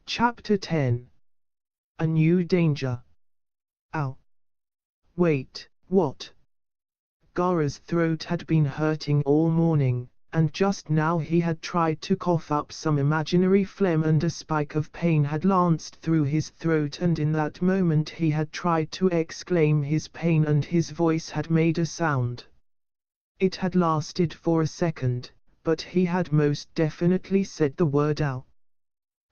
Chapter 10. A New Danger. Ow. Wait, what? Gaara's throat had been hurting all morning, and just now he had tried to cough up some imaginary phlegm and a spike of pain had lanced through his throat, and in that moment he had tried to exclaim his pain and his voice had made a sound. It had lasted for a second, but he had most definitely said the word ow.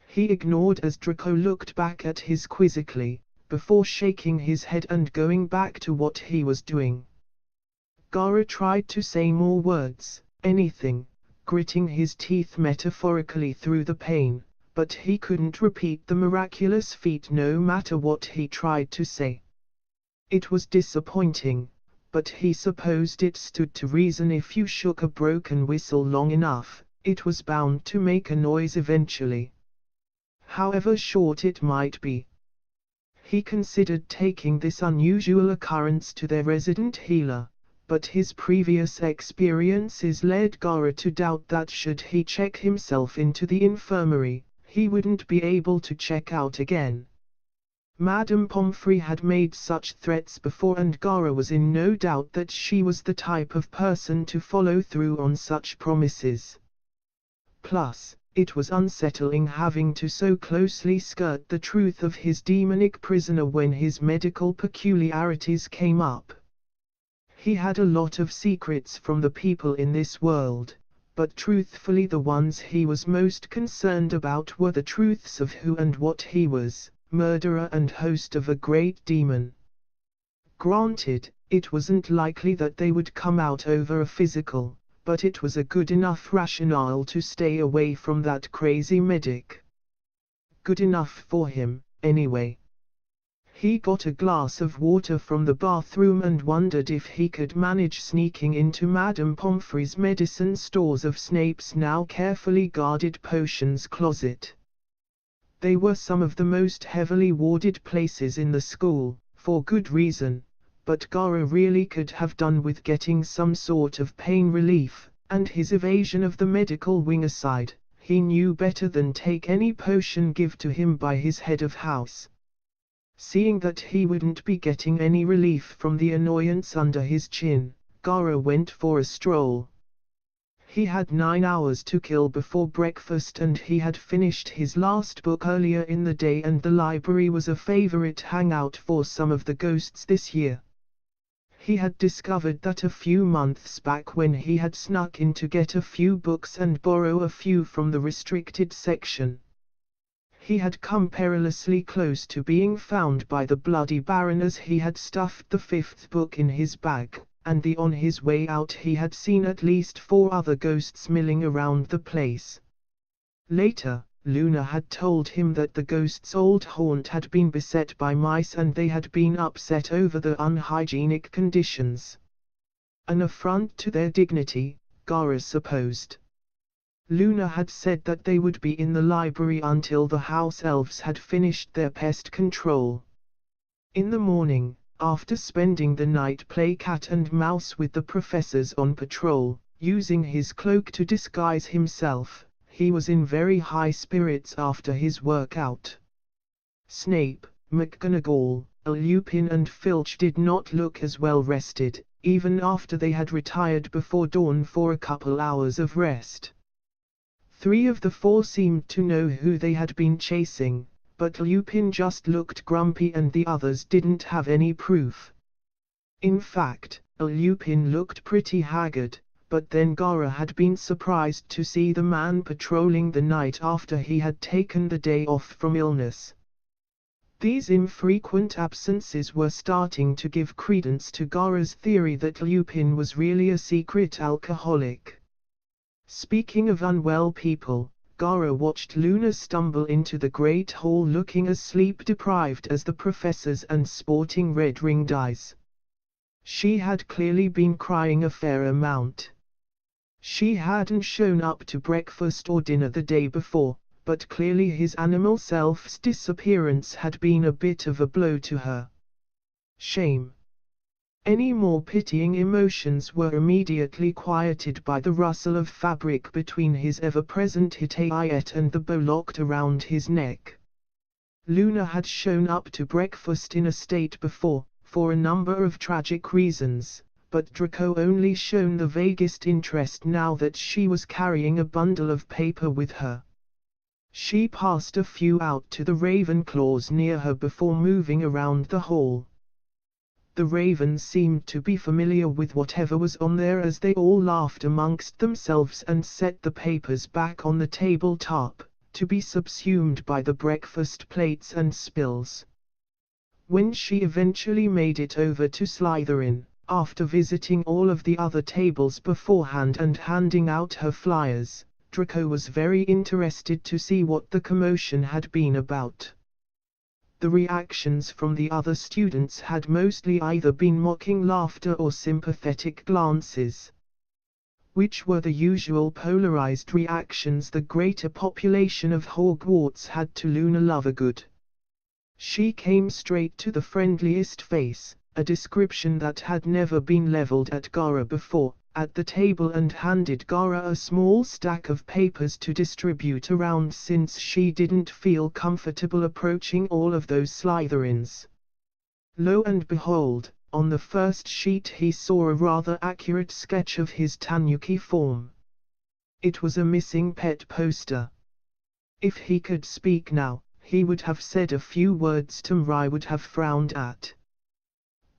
He ignored as Draco looked back at him quizzically, before shaking his head and going back to what he was doing. Gaara tried to say more words, anything, gritting his teeth metaphorically through the pain, but he couldn't repeat the miraculous feat no matter what he tried to say. It was disappointing, but he supposed it stood to reason if you shook a broken whistle long enough, it was bound to make a noise eventually, however short it might be. He considered taking this unusual occurrence to their resident healer, but his previous experiences led Gaara to doubt that should he check himself into the infirmary, he wouldn't be able to check out again. Madame Pomfrey had made such threats before, and Gaara was in no doubt that she was the type of person to follow through on such promises. Plus, it was unsettling having to so closely skirt the truth of his demonic prisoner when his medical peculiarities came up. He had a lot of secrets from the people in this world, but truthfully the ones he was most concerned about were the truths of who and what he was, murderer and host of a great demon. Granted, it wasn't likely that they would come out over a physical, but it was a good enough rationale to stay away from that crazy medic. Good enough for him, anyway. He got a glass of water from the bathroom and wondered if he could manage sneaking into Madame Pomfrey's medicine stores of Snape's now carefully guarded potions closet. They were some of the most heavily warded places in the school, for good reason, but Gaara really could have done with getting some sort of pain relief, and his evasion of the medical wing aside, he knew better than take any potion given to him by his head of house. Seeing that he wouldn't be getting any relief from the annoyance under his chin, Gaara went for a stroll. He had 9 hours to kill before breakfast, and he had finished his last book earlier in the day, and the library was a favorite hangout for some of the ghosts this year. He had discovered that a few months back when he had snuck in to get a few books and borrow a few from the restricted section. He had come perilously close to being found by the Bloody Baron as he had stuffed the 5th book in his bag, and on his way out he had seen at least 4 other ghosts milling around the place. Later, Luna had told him that the ghosts' old haunt had been beset by mice and they had been upset over the unhygienic conditions. An affront to their dignity, Gaara supposed. Luna had said that they would be in the library until the house elves had finished their pest control. In the morning, after spending the night playing cat and mouse with the professors on patrol, using his cloak to disguise himself, he was in very high spirits after his workout. Snape, McGonagall, Lupin and Filch did not look as well rested, even after they had retired before dawn for a couple hours of rest. 3 of the 4 seemed to know who they had been chasing, but Lupin just looked grumpy and the others didn't have any proof. In fact, Lupin looked pretty haggard, but then Gaara had been surprised to see the man patrolling the night after he had taken the day off from illness. These infrequent absences were starting to give credence to Gaara's theory that Lupin was really a secret alcoholic. Speaking of unwell people, Gaara watched Luna stumble into the Great Hall looking as sleep-deprived as the professors and sporting red ringed eyes. She had clearly been crying a fair amount. She hadn't shown up to breakfast or dinner the day before, but clearly his animal self's disappearance had been a bit of a blow to her. Shame. Any more pitying emotions were immediately quieted by the rustle of fabric between his ever-present hittite and the bow locked around his neck, Luna had shown up to breakfast in a state before, for a number of tragic reasons, but Draco only shown the vaguest interest now that she was carrying a bundle of paper with her. She passed a few out to the Ravenclaws near her before moving around the hall. The ravens seemed to be familiar with whatever was on there as they all laughed amongst themselves and set the papers back on the tabletop, to be subsumed by the breakfast plates and spills. When she eventually made it over to Slytherin, after visiting all of the other tables beforehand and handing out her flyers, Draco was very interested to see what the commotion had been about. The reactions from the other students had mostly either been mocking laughter or sympathetic glances, which were the usual polarized reactions the greater population of Hogwarts had to Luna Lovegood. She came straight to the friendliest face, a description that had never been leveled at Gara before, at the table and handed Gara a small stack of papers to distribute around since she didn't feel comfortable approaching all of those Slytherins. Lo and behold, on the first sheet he saw a rather accurate sketch of his Tanuki form. It was a missing pet poster. If he could speak now, he would have said a few words Tamrai would have frowned at.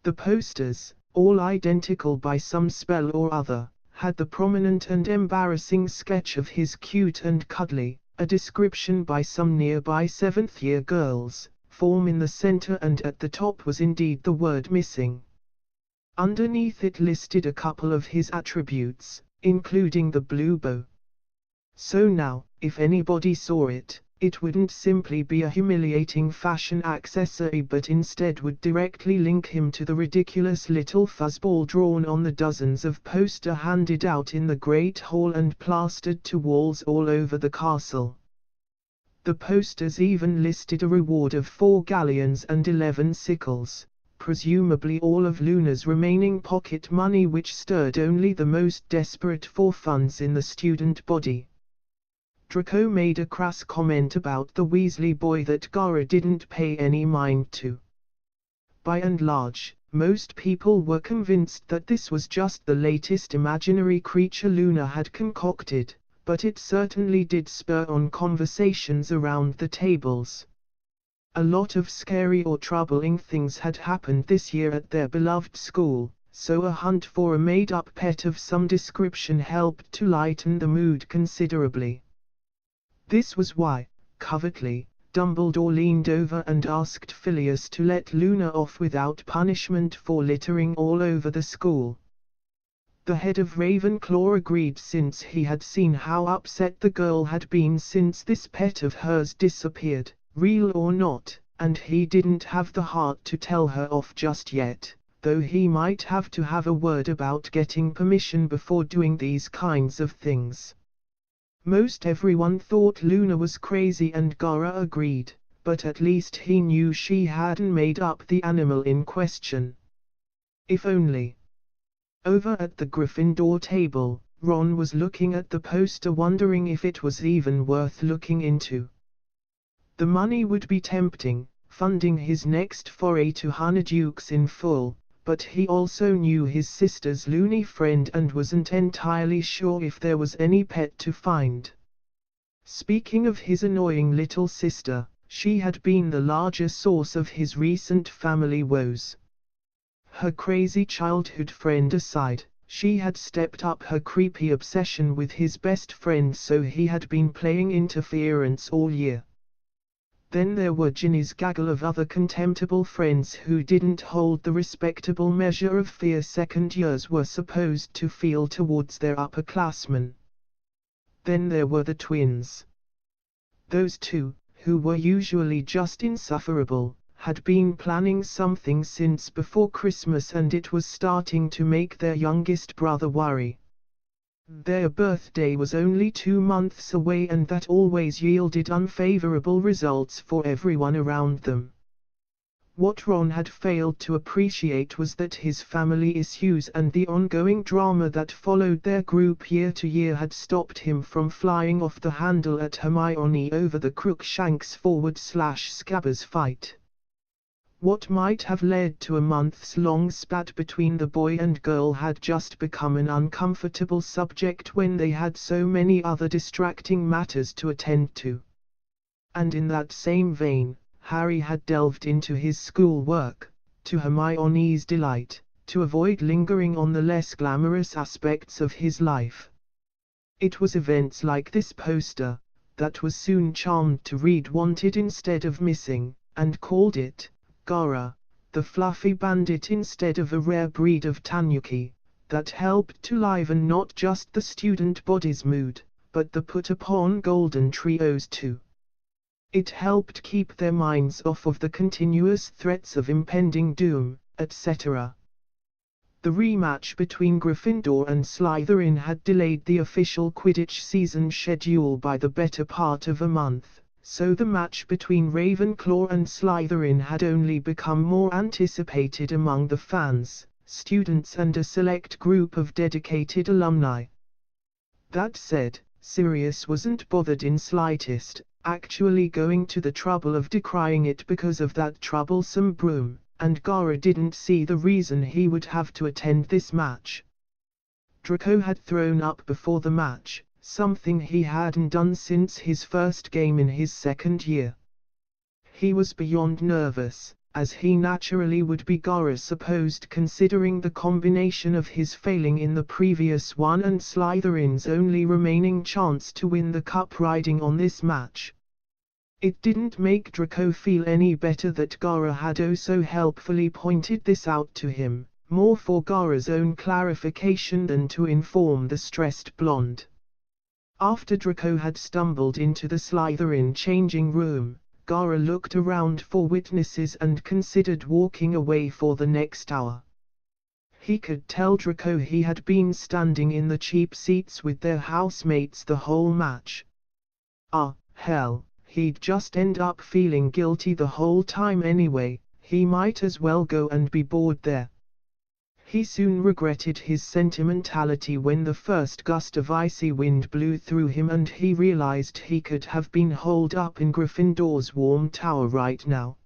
The posters, all identical by some spell or other, had the prominent and embarrassing sketch of his cute and cuddly, a description by some nearby 7th-year girls, form in the center, and at the top was indeed the word missing. Underneath it listed a couple of his attributes, including the blue bow. So now, if anybody saw it, it wouldn't simply be a humiliating fashion accessory but instead would directly link him to the ridiculous little fuzzball drawn on the dozens of posters handed out in the Great Hall and plastered to walls all over the castle. The posters even listed a reward of 4 galleons and 11 sickles, presumably all of Luna's remaining pocket money, which stirred only the most desperate for funds in the student body. Draco made a crass comment about the Weasley boy that Gara didn't pay any mind to. By and large, most people were convinced that this was just the latest imaginary creature Luna had concocted, but it certainly did spur on conversations around the tables. A lot of scary or troubling things had happened this year at their beloved school, so a hunt for a made-up pet of some description helped to lighten the mood considerably. This was why, covertly, Dumbledore leaned over and asked Phileas to let Luna off without punishment for littering all over the school. The head of Ravenclaw agreed, since he had seen how upset the girl had been since this pet of hers disappeared, real or not, and he didn't have the heart to tell her off just yet, though he might have to have a word about getting permission before doing these kinds of things. Most everyone thought Luna was crazy and Gara agreed, but at least he knew she hadn't made up the animal in question. If only. Over at the Gryffindor table, Ron was looking at the poster wondering if it was even worth looking into. The money would be tempting, funding his next foray to Honeydukes in full, but he also knew his sister's loony friend and wasn't entirely sure if there was any pet to find. Speaking of his annoying little sister, she had been the larger source of his recent family woes. Her crazy childhood friend aside, she had stepped up her creepy obsession with his best friend, so he had been playing interference all year. Then there were Ginny's gaggle of other contemptible friends who didn't hold the respectable measure of fear second years were supposed to feel towards their upperclassmen. Then there were the twins. Those two, who were usually just insufferable, had been planning something since before Christmas, and it was starting to make their youngest brother worry. Their birthday was only 2 months away, and that always yielded unfavorable results for everyone around them. What Ron had failed to appreciate was that his family issues and the ongoing drama that followed their group year to year had stopped him from flying off the handle at Hermione over the Crookshanks /Scabbers fight. What might have led to a months-long spat between the boy and girl had just become an uncomfortable subject when they had so many other distracting matters to attend to. And in that same vein, Harry had delved into his schoolwork, to Hermione's delight, to avoid lingering on the less glamorous aspects of his life. It was events like this poster, that was soon charmed to read "Wanted" instead of "Missing," and called it, Gara, the fluffy bandit instead of a rare breed of tanuki, that helped to liven not just the student body's mood, but the put-upon golden trios too. It helped keep their minds off of the continuous threats of impending doom, etc. The rematch between Gryffindor and Slytherin had delayed the official Quidditch season schedule by the better part of a month, so the match between Ravenclaw and Slytherin had only become more anticipated among the fans, students and a select group of dedicated alumni. That said, Sirius wasn't bothered in slightest, actually going to the trouble of decrying it because of that troublesome broom, and Gara didn't see the reason he would have to attend this match. Draco had thrown up before the match, something he hadn't done since his first game in his second year. He was beyond nervous, as he naturally would be, Gara supposed, considering the combination of his failing in the previous one and Slytherin's only remaining chance to win the cup riding on this match. It didn't make Draco feel any better that Gara had oh so helpfully pointed this out to him, more for Gara's own clarification than to inform the stressed blonde. After Draco had stumbled into the Slytherin changing room, Gara looked around for witnesses and considered walking away for the next hour. He could tell Draco he had been standing in the cheap seats with their housemates the whole match. Hell, he'd just end up feeling guilty the whole time anyway, he might as well go and be bored there. He soon regretted his sentimentality when the first gust of icy wind blew through him and he realized he could have been holed up in Gryffindor's warm tower right now.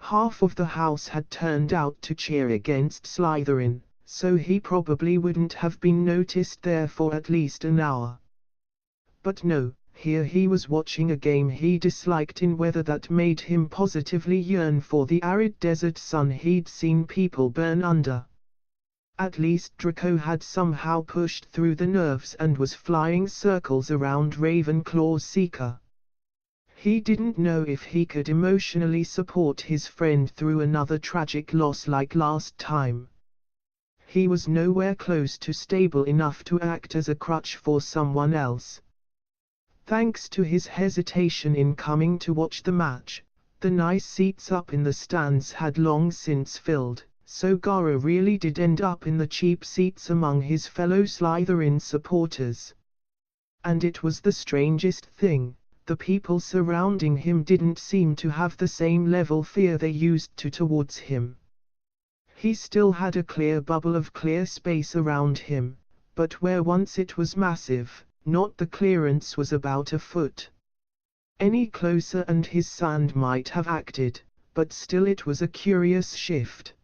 Half of the house had turned out to cheer against Slytherin, so he probably wouldn't have been noticed there for at least an hour. But no, here he was watching a game he disliked in weather that made him positively yearn for the arid desert sun he'd seen people burn under. At least Draco had somehow pushed through the nerves and was flying circles around Ravenclaw's Seeker. He didn't know if he could emotionally support his friend through another tragic loss like last time. He was nowhere close to stable enough to act as a crutch for someone else. Thanks to his hesitation in coming to watch the match, the nice seats up in the stands had long since filled. So Gara really did end up in the cheap seats among his fellow Slytherin supporters. And it was the strangest thing, the people surrounding him didn't seem to have the same level fear they used to towards him. He still had a clear bubble of clear space around him, but where once it was massive, not the clearance was about a foot. Any closer and his sand might have acted, but still it was a curious shift.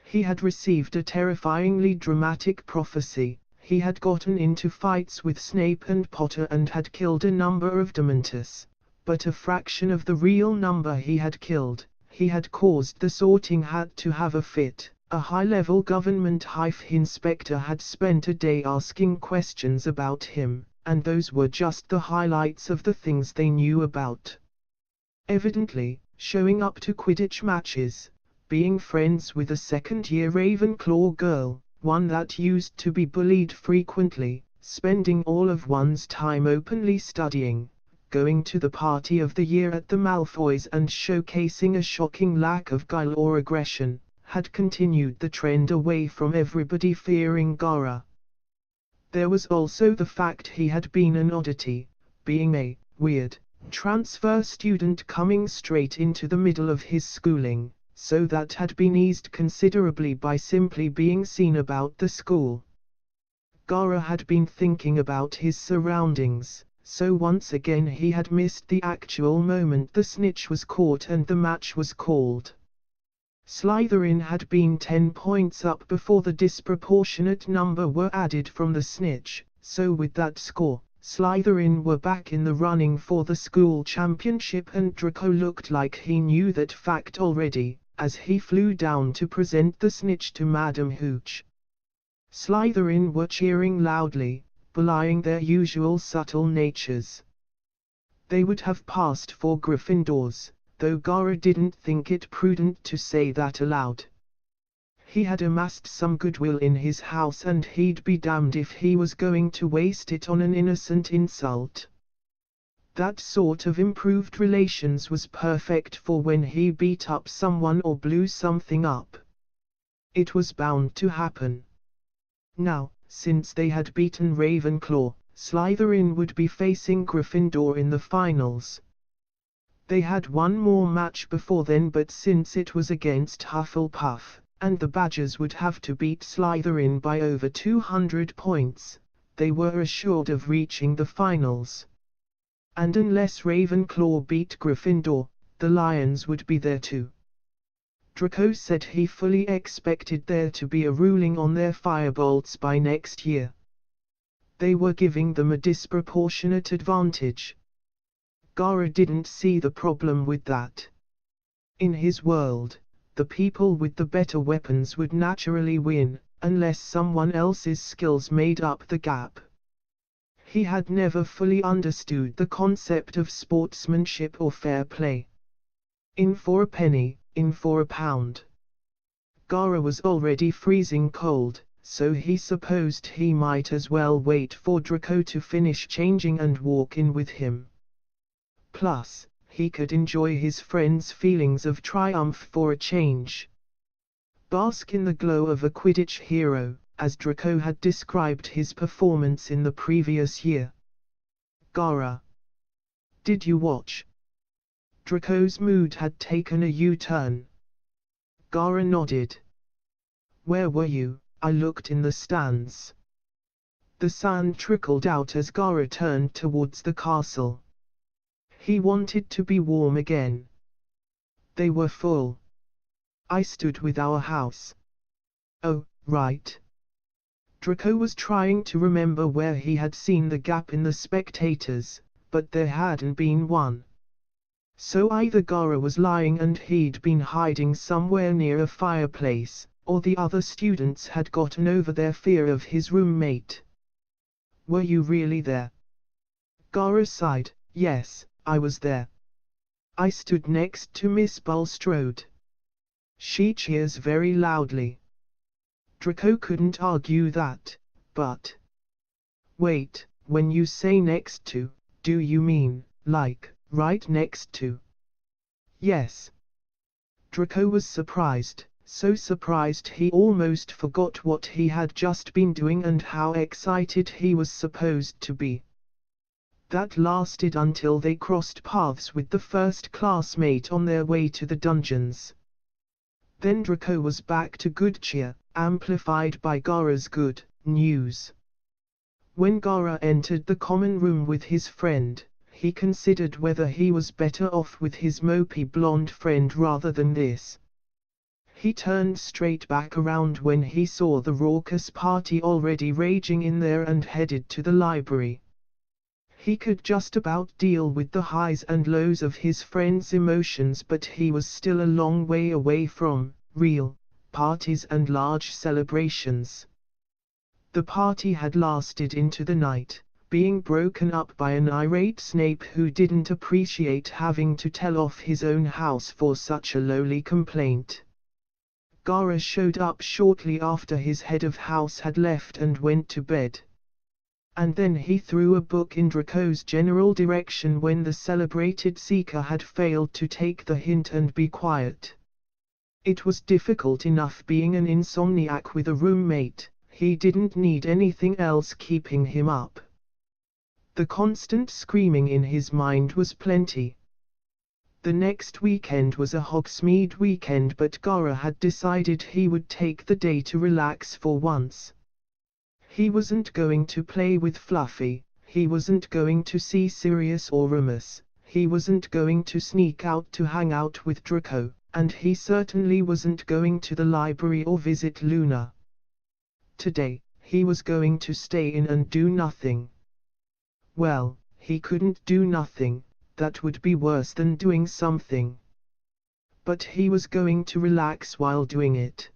He had received a terrifyingly dramatic prophecy, he had gotten into fights with Snape and Potter and had killed a number of Dementors, but a fraction of the real number he had killed. He had caused the Sorting Hat to have a fit. A high-level government hive inspector had spent a day asking questions about him, and those were just the highlights of the things they knew about. Evidently, showing up to Quidditch matches, being friends with a second-year Ravenclaw girl, one that used to be bullied frequently, spending all of one's time openly studying, going to the party of the year at the Malfoys and showcasing a shocking lack of guile or aggression, had continued the trend away from everybody fearing Gara. There was also the fact he had been an oddity, being a weird transfer student coming straight into the middle of his schooling, so that had been eased considerably by simply being seen about the school. Gaara had been thinking about his surroundings, so once again he had missed the actual moment the snitch was caught and the match was called. Slytherin had been 10 points up before the disproportionate number were added from the snitch, so with that score, Slytherin were back in the running for the school championship, and Draco looked like he knew that fact already, as he flew down to present the snitch to Madam Hooch. Slytherin were cheering loudly, belying their usual subtle natures. They would have passed for Gryffindors, though Gaara didn't think it prudent to say that aloud. He had amassed some goodwill in his house, and he'd be damned if he was going to waste it on an innocent insult. That sort of improved relations was perfect for when he beat up someone or blew something up. It was bound to happen. Now, since they had beaten Ravenclaw, Slytherin would be facing Gryffindor in the finals. They had one more match before then, but since it was against Hufflepuff, and the Badgers would have to beat Slytherin by over 200 points, they were assured of reaching the finals. And unless Ravenclaw beat Gryffindor, the Lions would be there too. Draco said he fully expected there to be a ruling on their firebolts by next year. They were giving them a disproportionate advantage. Gaara didn't see the problem with that. In his world, the people with the better weapons would naturally win, unless someone else's skills made up the gap. He had never fully understood the concept of sportsmanship or fair play. In for a penny, in for a pound. Gaara was already freezing cold, so he supposed he might as well wait for Draco to finish changing and walk in with him. Plus, he could enjoy his friend's feelings of triumph for a change. Bask in the glow of a Quidditch hero, as Draco had described his performance in the previous year. Gaara, did you watch? Draco's mood had taken a U-turn. Gaara nodded. Where were you? I looked in the stands. The sand trickled out as Gaara turned towards the castle. He wanted to be warm again. They were full. I stood with our house. Oh, right. Draco was trying to remember where he had seen the gap in the spectators, but there hadn't been one. So either Gaara was lying and he'd been hiding somewhere near a fireplace, or the other students had gotten over their fear of his roommate. Were you really there? Gaara sighed. Yes, I was there. I stood next to Miss Bulstrode. She cheers very loudly. Draco couldn't argue that, but... Wait, when you say next to, do you mean, like, right next to? Yes. Draco was surprised, so surprised he almost forgot what he had just been doing and how excited he was supposed to be. That lasted until they crossed paths with the first classmate on their way to the dungeons. Then Draco was back to good cheer, amplified by Gaara's good news. When Gaara entered the common room with his friend, he considered whether he was better off with his mopey blonde friend rather than this. He turned straight back around when he saw the raucous party already raging in there and headed to the library. He could just about deal with the highs and lows of his friend's emotions, but he was still a long way away from real parties and large celebrations. The party had lasted into the night, being broken up by an irate Snape who didn't appreciate having to tell off his own house for such a lowly complaint. Gaara showed up shortly after his head of house had left and went to bed. And then he threw a book in Draco's general direction when the celebrated seeker had failed to take the hint and be quiet. It was difficult enough being an insomniac with a roommate, he didn't need anything else keeping him up. The constant screaming in his mind was plenty. The next weekend was a Hogsmeade weekend, but Gara had decided he would take the day to relax for once. He wasn't going to play with Fluffy, he wasn't going to see Sirius or Remus, he wasn't going to sneak out to hang out with Draco, and he certainly wasn't going to the library or visit Luna. Today, he was going to stay in and do nothing. Well, he couldn't do nothing, that would be worse than doing something. But he was going to relax while doing it.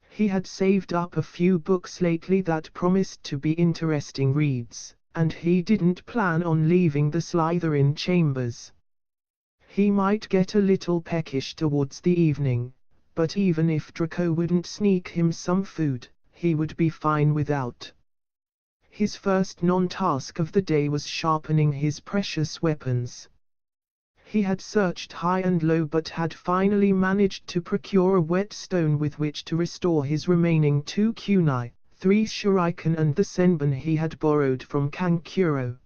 He had saved up a few books lately that promised to be interesting reads, and he didn't plan on leaving the Slytherin chambers. He might get a little peckish towards the evening, but even if Draco wouldn't sneak him some food, he would be fine without. His first non-task of the day was sharpening his precious weapons. He had searched high and low but had finally managed to procure a whetstone with which to restore his remaining 2 kunai, 3 shuriken and the senbon he had borrowed from Kankuro.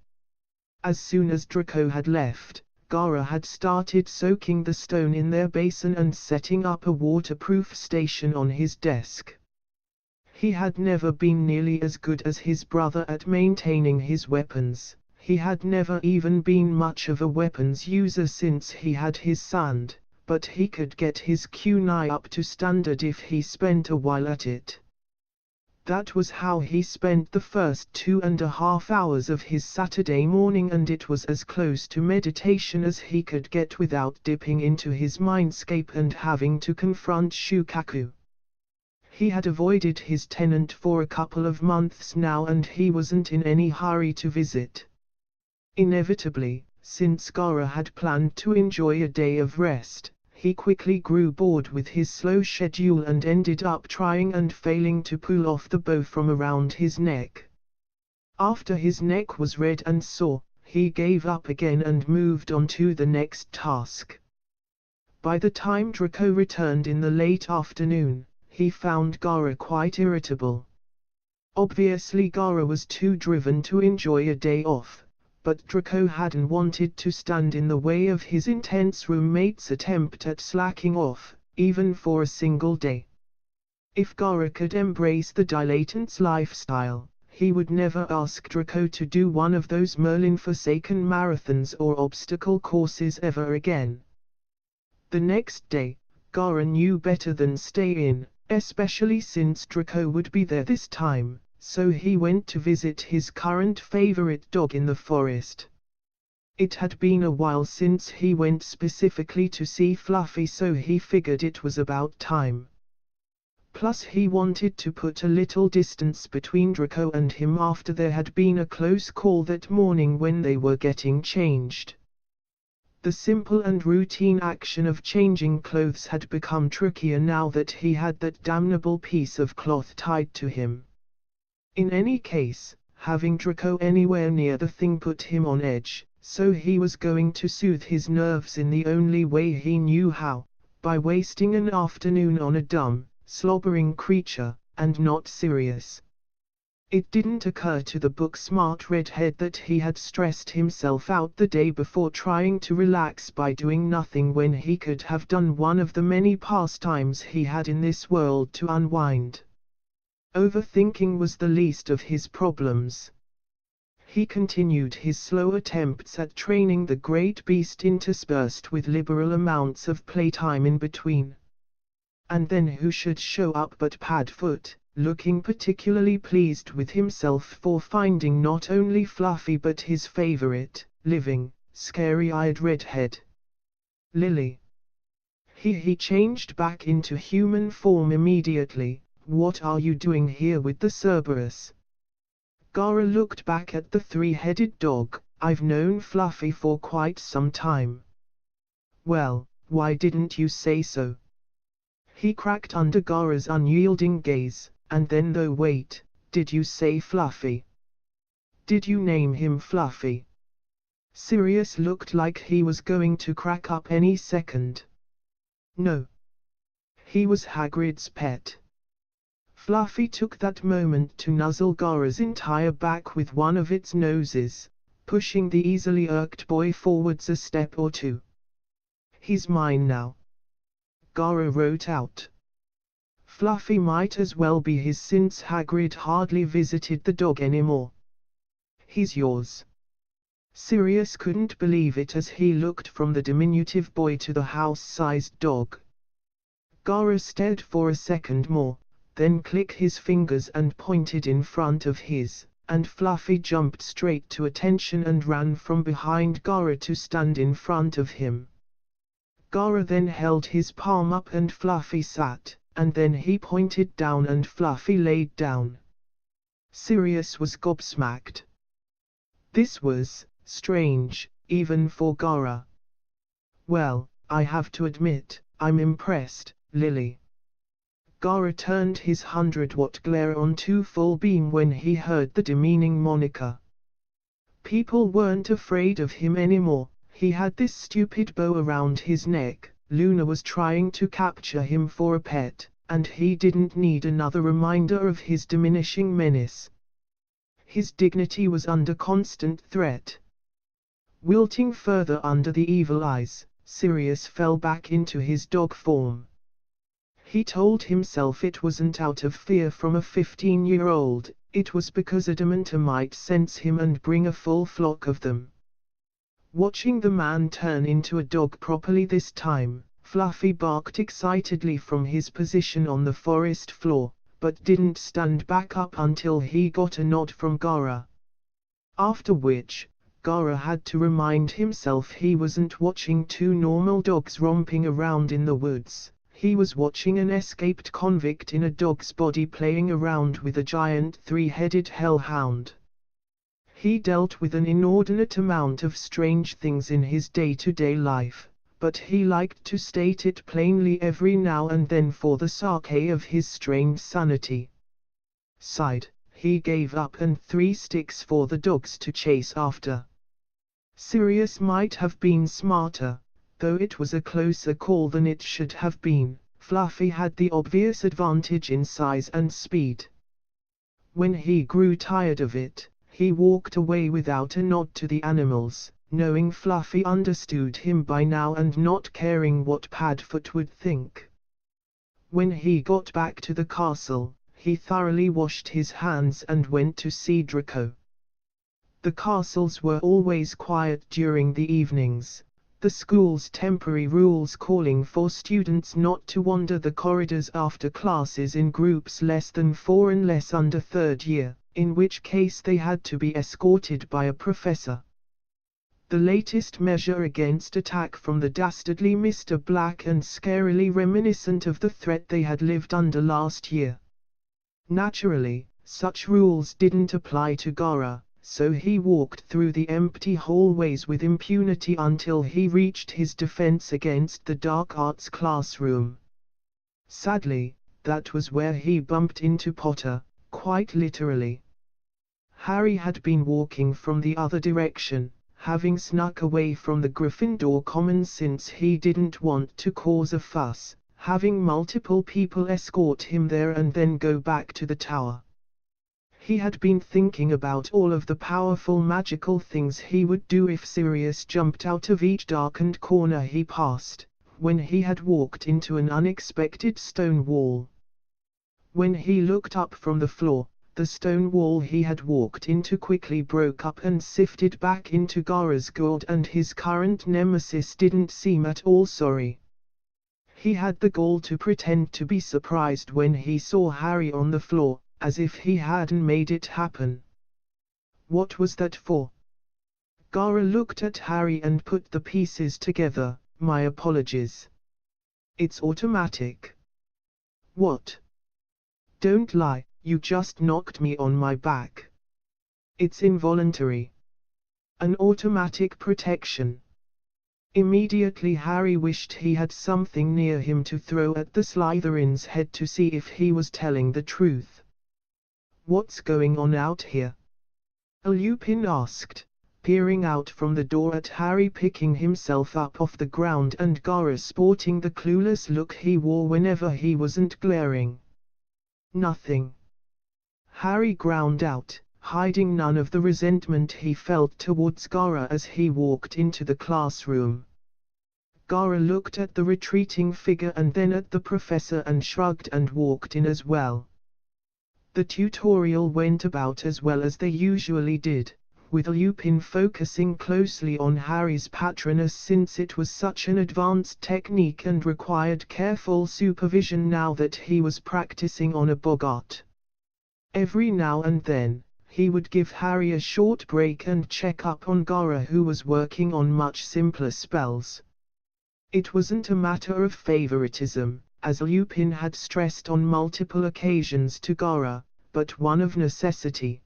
As soon as Draco had left, Gara had started soaking the stone in their basin and setting up a waterproof station on his desk. He had never been nearly as good as his brother at maintaining his weapons. He had never even been much of a weapons user since he had his sand, but he could get his kunai up to standard if he spent a while at it. That was how he spent the first 2.5 hours of his Saturday morning, and it was as close to meditation as he could get without dipping into his mindscape and having to confront Shukaku. He had avoided his tenant for a couple of months now, and he wasn't in any hurry to visit. Inevitably, since Gara had planned to enjoy a day of rest, he quickly grew bored with his slow schedule and ended up trying and failing to pull off the bow from around his neck. After his neck was red and sore, he gave up again and moved on to the next task. By the time Draco returned in the late afternoon, he found Gara quite irritable. Obviously Gara was too driven to enjoy a day off, but Draco hadn't wanted to stand in the way of his intense roommate's attempt at slacking off, even for a single day. If Gara could embrace the dilettante's lifestyle, he would never ask Draco to do one of those Merlin-forsaken marathons or obstacle courses ever again. The next day, Gara knew better than stay in, especially since Draco would be there this time, so he went to visit his current favorite dog in the forest. It had been a while since he went specifically to see Fluffy, so he figured it was about time. Plus he wanted to put a little distance between Draco and him after there had been a close call that morning when they were getting changed. The simple and routine action of changing clothes had become trickier now that he had that damnable piece of cloth tied to him. In any case, having Draco anywhere near the thing put him on edge, so he was going to soothe his nerves in the only way he knew how, by wasting an afternoon on a dumb, slobbering creature, and not Sirius. It didn't occur to the book-smart redhead that he had stressed himself out the day before trying to relax by doing nothing when he could have done one of the many pastimes he had in this world to unwind. Overthinking was the least of his problems. He continued his slow attempts at training the great beast, interspersed with liberal amounts of playtime in between. And then who should show up but Padfoot, looking particularly pleased with himself for finding not only Fluffy but his favorite, living, scary-eyed redhead, Lily. He changed back into human form immediately. "What are you doing here with the Cerberus?" Gara looked back at the three-headed dog. "I've known Fluffy for quite some time." "Well, why didn't you say so?" He cracked under Gara's unyielding gaze, and then though wait, did you say Fluffy? Did you name him Fluffy? Sirius looked like he was going to crack up any second. No. He was Hagrid's pet. Fluffy took that moment to nuzzle Gara's entire back with one of its noses, pushing the easily irked boy forwards a step or two. "He's mine now," Gara wrote out. Fluffy might as well be his since Hagrid hardly visited the dog anymore. "He's yours." Sirius couldn't believe it as he looked from the diminutive boy to the house-sized dog. Gara stared for a second more, then clicked his fingers and pointed in front of his, and Fluffy jumped straight to attention and ran from behind Gara to stand in front of him. Gara then held his palm up and Fluffy sat, and then he pointed down and Fluffy laid down. Sirius was gobsmacked. This was strange, even for Gara. "Well, I have to admit, I'm impressed, Lily." Gara turned his 100-watt glare on to full beam when he heard the demeaning moniker. People weren't afraid of him anymore. He had this stupid bow around his neck, Luna was trying to capture him for a pet, and he didn't need another reminder of his diminishing menace. His dignity was under constant threat. Wilting further under the evil eyes, Sirius fell back into his dog form. He told himself it wasn't out of fear from a 15-year-old, it was because Adamanta might sense him and bring a full flock of them. Watching the man turn into a dog properly this time, Fluffy barked excitedly from his position on the forest floor, but didn't stand back up until he got a nod from Gara. After which, Gara had to remind himself he wasn't watching two normal dogs romping around in the woods. He was watching an escaped convict in a dog's body playing around with a giant three-headed hellhound. He dealt with an inordinate amount of strange things in his day-to-day life, but he liked to state it plainly every now and then for the sake of his strained sanity. Sighed, he gave up and 3 sticks for the dogs to chase after. Sirius might have been smarter, though it was a closer call than it should have been. Fluffy had the obvious advantage in size and speed. When he grew tired of it, he walked away without a nod to the animals, knowing Fluffy understood him by now and not caring what Padfoot would think. When he got back to the castle, he thoroughly washed his hands and went to see Draco. The castles were always quiet during the evenings, the school's temporary rules calling for students not to wander the corridors after classes in groups less than 4 unless under 3rd year, in which case they had to be escorted by a professor. The latest measure against attack from the dastardly Mr. Black and scarily reminiscent of the threat they had lived under last year. Naturally, such rules didn't apply to Gara, so he walked through the empty hallways with impunity until he reached his defense against the dark arts classroom. Sadly, that was where he bumped into Potter, quite literally. Harry had been walking from the other direction, having snuck away from the Gryffindor Commons since he didn't want to cause a fuss, having multiple people escort him there and then go back to the tower. He had been thinking about all of the powerful magical things he would do if Sirius jumped out of each darkened corner he passed, when he had walked into an unexpected stone wall. When he looked up from the floor, the stone wall he had walked into quickly broke up and sifted back into Gara's gourd, and his current nemesis didn't seem at all sorry. He had the gall to pretend to be surprised when he saw Harry on the floor, as if he hadn't made it happen. What was that for? Gara looked at Harry and put the pieces together. My apologies. It's automatic. What? Don't lie. You just knocked me on my back. It's involuntary. An automatic protection. Immediately Harry wished he had something near him to throw at the Slytherin's head to see if he was telling the truth. What's going on out here? Lupin asked, peering out from the door at Harry picking himself up off the ground and Gara sporting the clueless look he wore whenever he wasn't glaring. Nothing. Harry ground out, hiding none of the resentment he felt towards Gaara as he walked into the classroom. Gaara looked at the retreating figure and then at the professor and shrugged and walked in as well. The tutorial went about as well as they usually did, with Lupin focusing closely on Harry's Patronus since it was such an advanced technique and required careful supervision now that he was practicing on a boggart. Every now and then, he would give Harry a short break and check up on Gaara, who was working on much simpler spells. It wasn't a matter of favoritism, as Lupin had stressed on multiple occasions to Gaara, but one of necessity.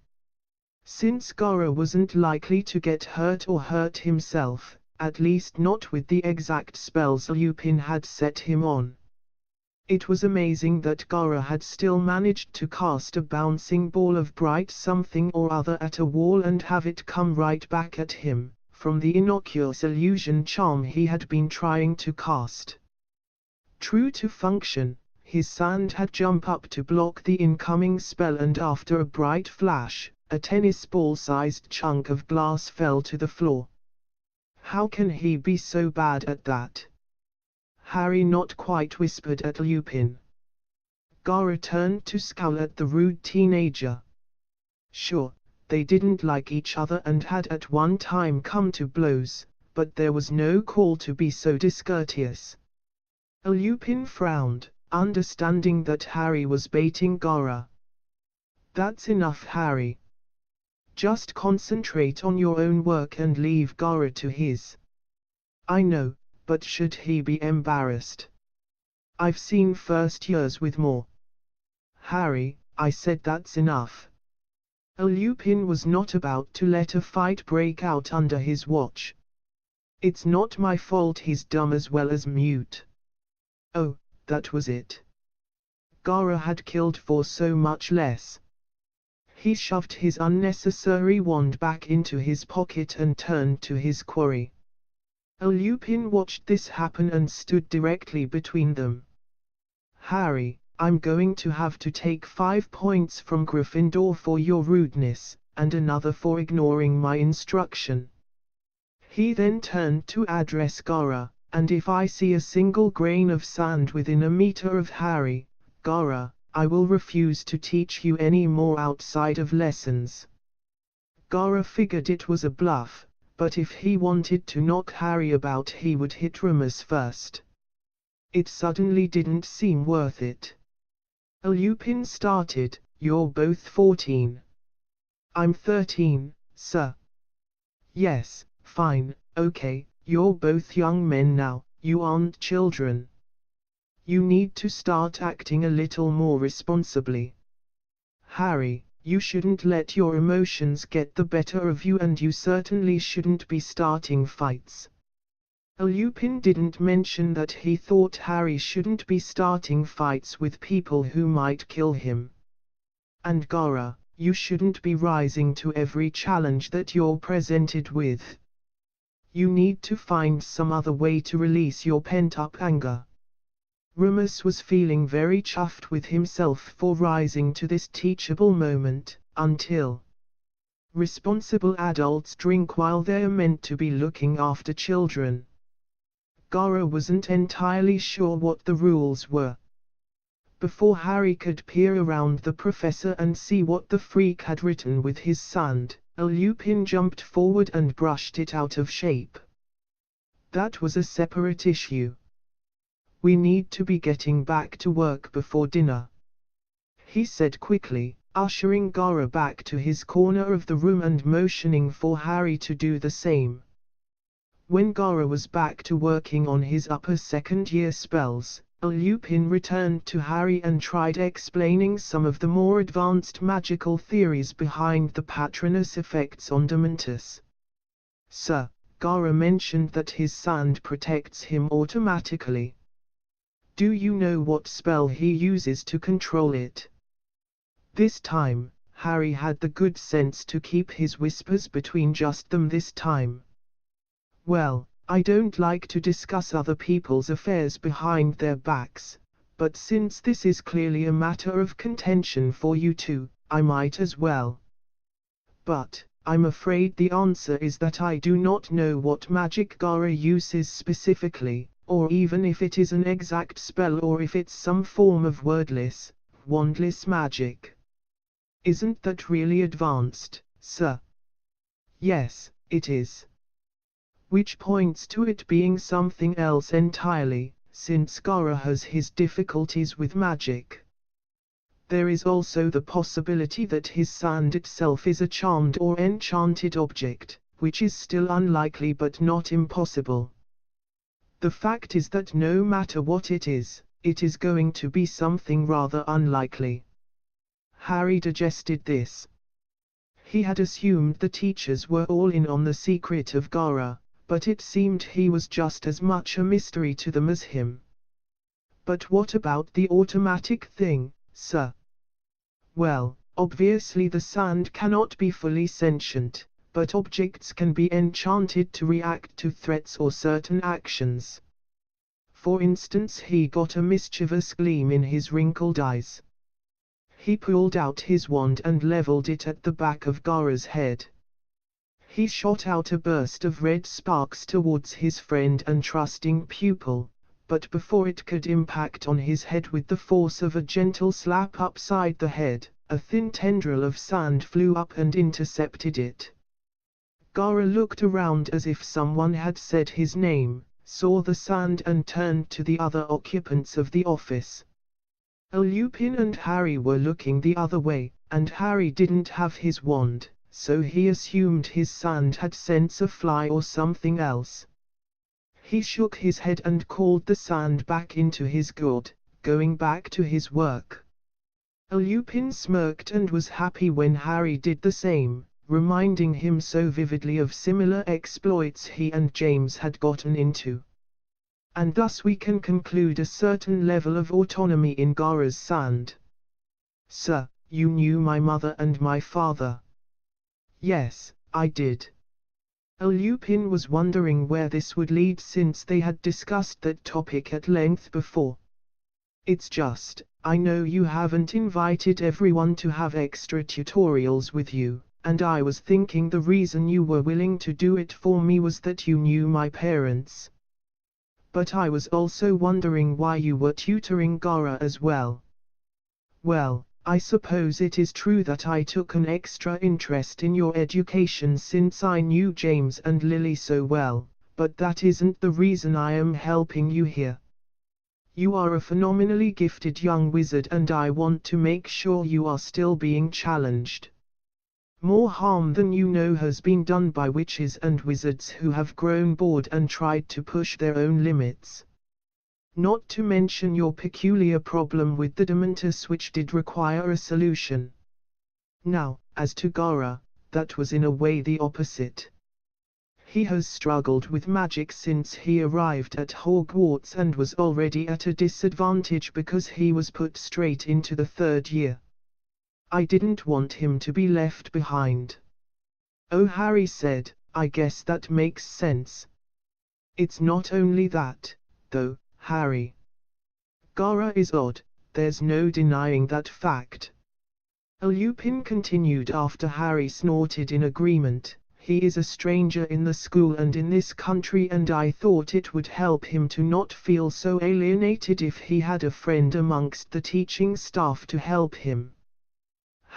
Since Gaara wasn't likely to get hurt or hurt himself, at least not with the exact spells Lupin had set him on. It was amazing that Gaara had still managed to cast a bouncing ball of bright something or other at a wall and have it come right back at him, from the innocuous illusion charm he had been trying to cast. True to function, his sand had jumped up to block the incoming spell, and after a bright flash, a tennis ball-sized chunk of glass fell to the floor. How can he be so bad at that? Harry not quite whispered at Lupin. Gaara turned to scowl at the rude teenager. Sure, they didn't like each other and had at one time come to blows, but there was no call to be so discourteous. Lupin frowned, understanding that Harry was baiting Gaara. That's enough, Harry. Just concentrate on your own work and leave Gaara to his. I know, but should he be embarrassed? I've seen first years with more. Harry, I said that's enough. Lupin was not about to let a fight break out under his watch. It's not my fault he's dumb as well as mute. Oh, that was it. Gaara had killed for so much less. He shoved his unnecessary wand back into his pocket and turned to his quarry. Lupin watched this happen and stood directly between them. Harry, I'm going to have to take 5 points from Gryffindor for your rudeness, and another for ignoring my instruction. He then turned to address Gaara, and if I see a single grain of sand within a meter of Harry, Gaara, I will refuse to teach you any more outside of lessons. Gaara figured it was a bluff, but if he wanted to knock Harry about he would hit Remus first. It suddenly didn't seem worth it. Lupin started, You're both 14. I'm 13, sir. Yes, fine, okay, you're both young men now, you aren't children. You need to start acting a little more responsibly. Harry, you shouldn't let your emotions get the better of you, and you certainly shouldn't be starting fights. Lupin didn't mention that he thought Harry shouldn't be starting fights with people who might kill him. And Gaara, you shouldn't be rising to every challenge that you're presented with. You need to find some other way to release your pent-up anger. Remus was feeling very chuffed with himself for rising to this teachable moment, until responsible adults drink while they're meant to be looking after children. Gaara wasn't entirely sure what the rules were. Before Harry could peer around the professor and see what the freak had written with his sand, Lupin jumped forward and brushed it out of shape. That was a separate issue. We need to be getting back to work before dinner, he said quickly, ushering Gaara back to his corner of the room and motioning for Harry to do the same. When Gaara was back to working on his upper second-year spells, Lupin returned to Harry and tried explaining some of the more advanced magical theories behind the Patronus effects on Dementus. Sir, Gaara mentioned that his sand protects him automatically. Do you know what spell he uses to control it? This time, Harry had the good sense to keep his whispers between just them this time. Well, I don't like to discuss other people's affairs behind their backs, but since this is clearly a matter of contention for you two, I might as well. But, I'm afraid the answer is that I do not know what magic Gara uses specifically, or even if it is an exact spell or if it's some form of wordless, wandless magic. Isn't that really advanced, sir? Yes, it is. Which points to it being something else entirely, since Gara has his difficulties with magic. There is also the possibility that his sand itself is a charmed or enchanted object, which is still unlikely but not impossible. The fact is that no matter what it is going to be something rather unlikely. Harry digested this. He had assumed the teachers were all in on the secret of Gara, but it seemed he was just as much a mystery to them as him. But what about the automatic thing, sir? Well, obviously the sand cannot be fully sentient, but objects can be enchanted to react to threats or certain actions. For instance, he got a mischievous gleam in his wrinkled eyes. He pulled out his wand and leveled it at the back of Gara's head. He shot out a burst of red sparks towards his friend and trusting pupil, but before it could impact on his head with the force of a gentle slap upside the head, a thin tendril of sand flew up and intercepted it. Gara looked around as if someone had said his name, saw the sand and turned to the other occupants of the office. Lupin and Harry were looking the other way, and Harry didn't have his wand, so he assumed his sand had sense of fly or something else. He shook his head and called the sand back into his gourd, going back to his work. Lupin smirked and was happy when Harry did the same, reminding him so vividly of similar exploits he and James had gotten into. And thus we can conclude a certain level of autonomy in Gara's sand. Sir, you knew my mother and my father. Yes, I did. Lupin was wondering where this would lead since they had discussed that topic at length before. It's just, I know you haven't invited everyone to have extra tutorials with you, and I was thinking the reason you were willing to do it for me was that you knew my parents. But I was also wondering why you were tutoring Gara as well. Well, I suppose it is true that I took an extra interest in your education since I knew James and Lily so well, but that isn't the reason I am helping you here. You are a phenomenally gifted young wizard and I want to make sure you are still being challenged. More harm than you know has been done by witches and wizards who have grown bored and tried to push their own limits. Not to mention your peculiar problem with the Dementus, which did require a solution. Now, as to Gara, that was in a way the opposite. He has struggled with magic since he arrived at Hogwarts and was already at a disadvantage because he was put straight into the third year. I didn't want him to be left behind. Oh, Harry said, I guess that makes sense. It's not only that, though, Harry. Gara is odd, there's no denying that fact. Lupin continued after Harry snorted in agreement. He is a stranger in the school and in this country, and I thought it would help him to not feel so alienated if he had a friend amongst the teaching staff to help him.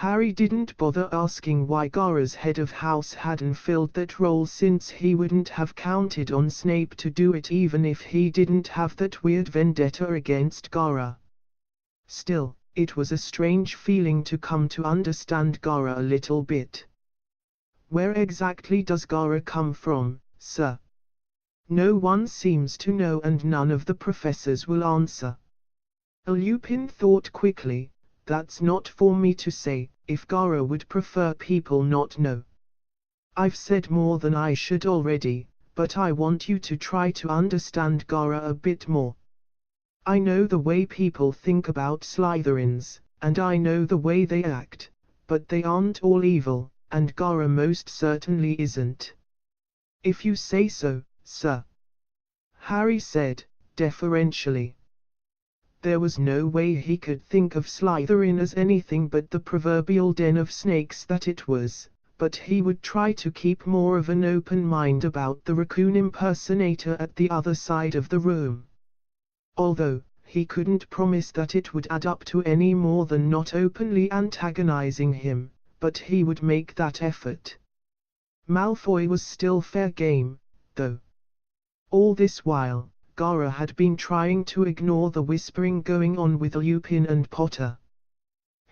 Harry didn't bother asking why Gara's head of house hadn't filled that role, since he wouldn't have counted on Snape to do it even if he didn't have that weird vendetta against Gara. Still, it was a strange feeling to come to understand Gara a little bit. Where exactly does Gara come from, sir? No one seems to know and none of the professors will answer. Lupin thought quickly. That's not for me to say, if Gara would prefer people not know. I've said more than I should already, but I want you to try to understand Gara a bit more. I know the way people think about Slytherins, and I know the way they act, but they aren't all evil, and Gara most certainly isn't. If you say so, sir. Harry said, deferentially. There was no way he could think of Slytherin as anything but the proverbial den of snakes that it was, but he would try to keep more of an open mind about the raccoon impersonator at the other side of the room. Although, he couldn't promise that it would add up to any more than not openly antagonizing him, but he would make that effort. Malfoy was still fair game, though. All this while, Gara had been trying to ignore the whispering going on with Lupin and Potter.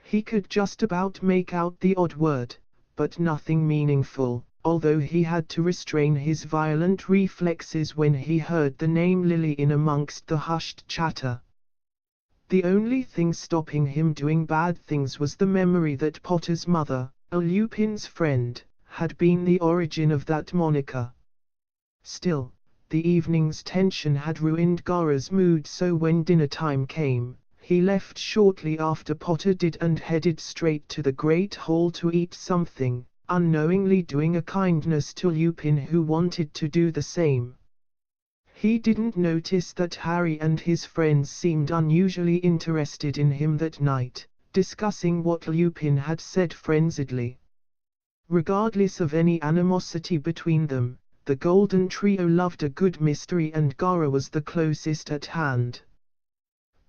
He could just about make out the odd word, but nothing meaningful, although he had to restrain his violent reflexes when he heard the name Lily in amongst the hushed chatter. The only thing stopping him doing bad things was the memory that Potter's mother, Lupin's friend, had been the origin of that moniker. Still, the evening's tension had ruined Gara's mood, so when dinner time came, he left shortly after Potter did and headed straight to the Great Hall to eat something, unknowingly doing a kindness to Lupin who wanted to do the same. He didn't notice that Harry and his friends seemed unusually interested in him that night, discussing what Lupin had said frenziedly. Regardless of any animosity between them, the Golden Trio loved a good mystery and Gara was the closest at hand.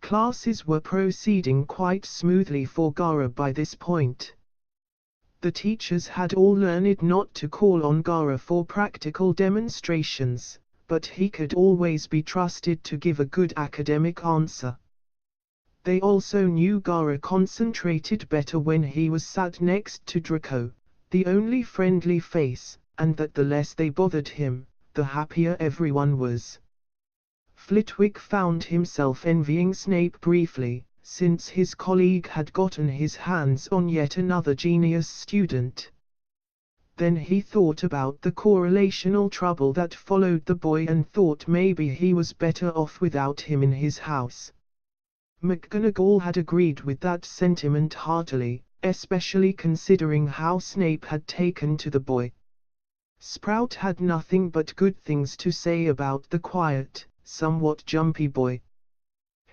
Classes were proceeding quite smoothly for Gara by this point. The teachers had all learned not to call on Gara for practical demonstrations, but he could always be trusted to give a good academic answer. They also knew Gara concentrated better when he was sat next to Draco, the only friendly face, and that the less they bothered him, the happier everyone was. Flitwick found himself envying Snape briefly, since his colleague had gotten his hands on yet another genius student. Then he thought about the correlational trouble that followed the boy and thought maybe he was better off without him in his house. McGonagall had agreed with that sentiment heartily, especially considering how Snape had taken to the boy. Sprout had nothing but good things to say about the quiet, somewhat jumpy boy.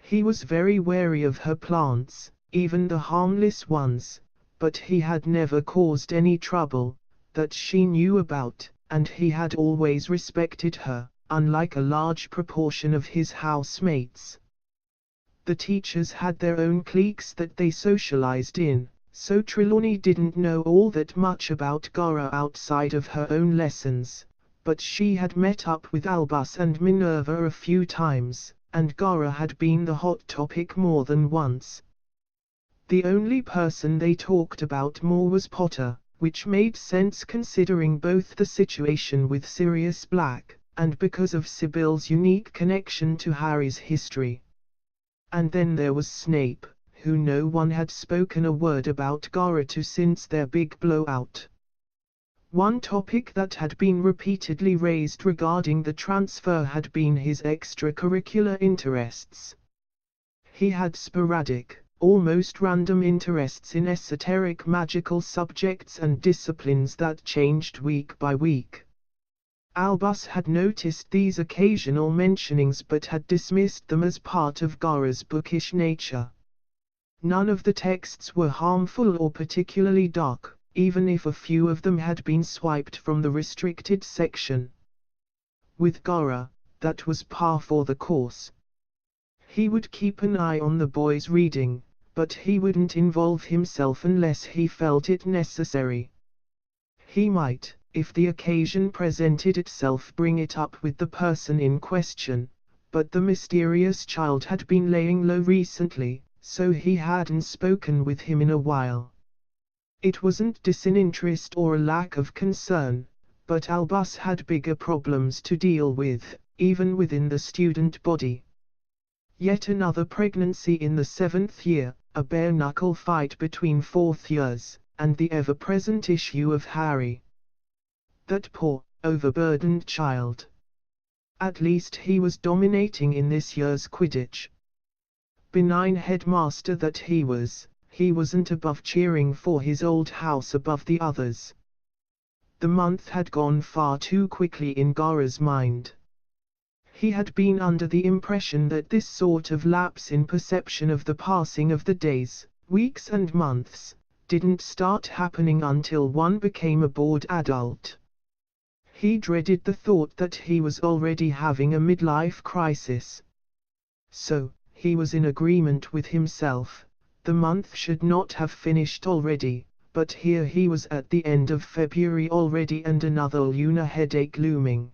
He was very wary of her plants, even the harmless ones, but he had never caused any trouble, that she knew about, and he had always respected her, unlike a large proportion of his housemates. The teachers had their own cliques that they socialized in, so Trelawney didn't know all that much about Gara outside of her own lessons, but she had met up with Albus and Minerva a few times, and Gara had been the hot topic more than once. The only person they talked about more was Potter, which made sense considering both the situation with Sirius Black, and because of Sibyl's unique connection to Harry's history. And then there was Snape, who no one had spoken a word about Gara to since their big blowout. One topic that had been repeatedly raised regarding the transfer had been his extracurricular interests. He had sporadic, almost random interests in esoteric magical subjects and disciplines that changed week by week. Albus had noticed these occasional mentionings but had dismissed them as part of Gara's bookish nature. None of the texts were harmful or particularly dark, even if a few of them had been swiped from the restricted section. With Gara, that was par for the course. He would keep an eye on the boys' reading, but he wouldn't involve himself unless he felt it necessary. He might, if the occasion presented itself, bring it up with the person in question, but the mysterious child had been laying low recently, so he hadn't spoken with him in a while. It wasn't disinterest or a lack of concern, but Albus had bigger problems to deal with, even within the student body. Yet another pregnancy in the 7th year, a bare-knuckle fight between 4th years, and the ever-present issue of Harry. That poor, overburdened child. At least he was dominating in this year's Quidditch. Benign headmaster that he wasn't above cheering for his old house above the others. The month had gone far too quickly in Gara's mind. He had been under the impression that this sort of lapse in perception of the passing of the days, weeks and months, didn't start happening until one became a bored adult. He dreaded the thought that he was already having a midlife crisis. So, he was in agreement with himself. The month should not have finished already, but here he was at the end of February already and another lunar headache looming.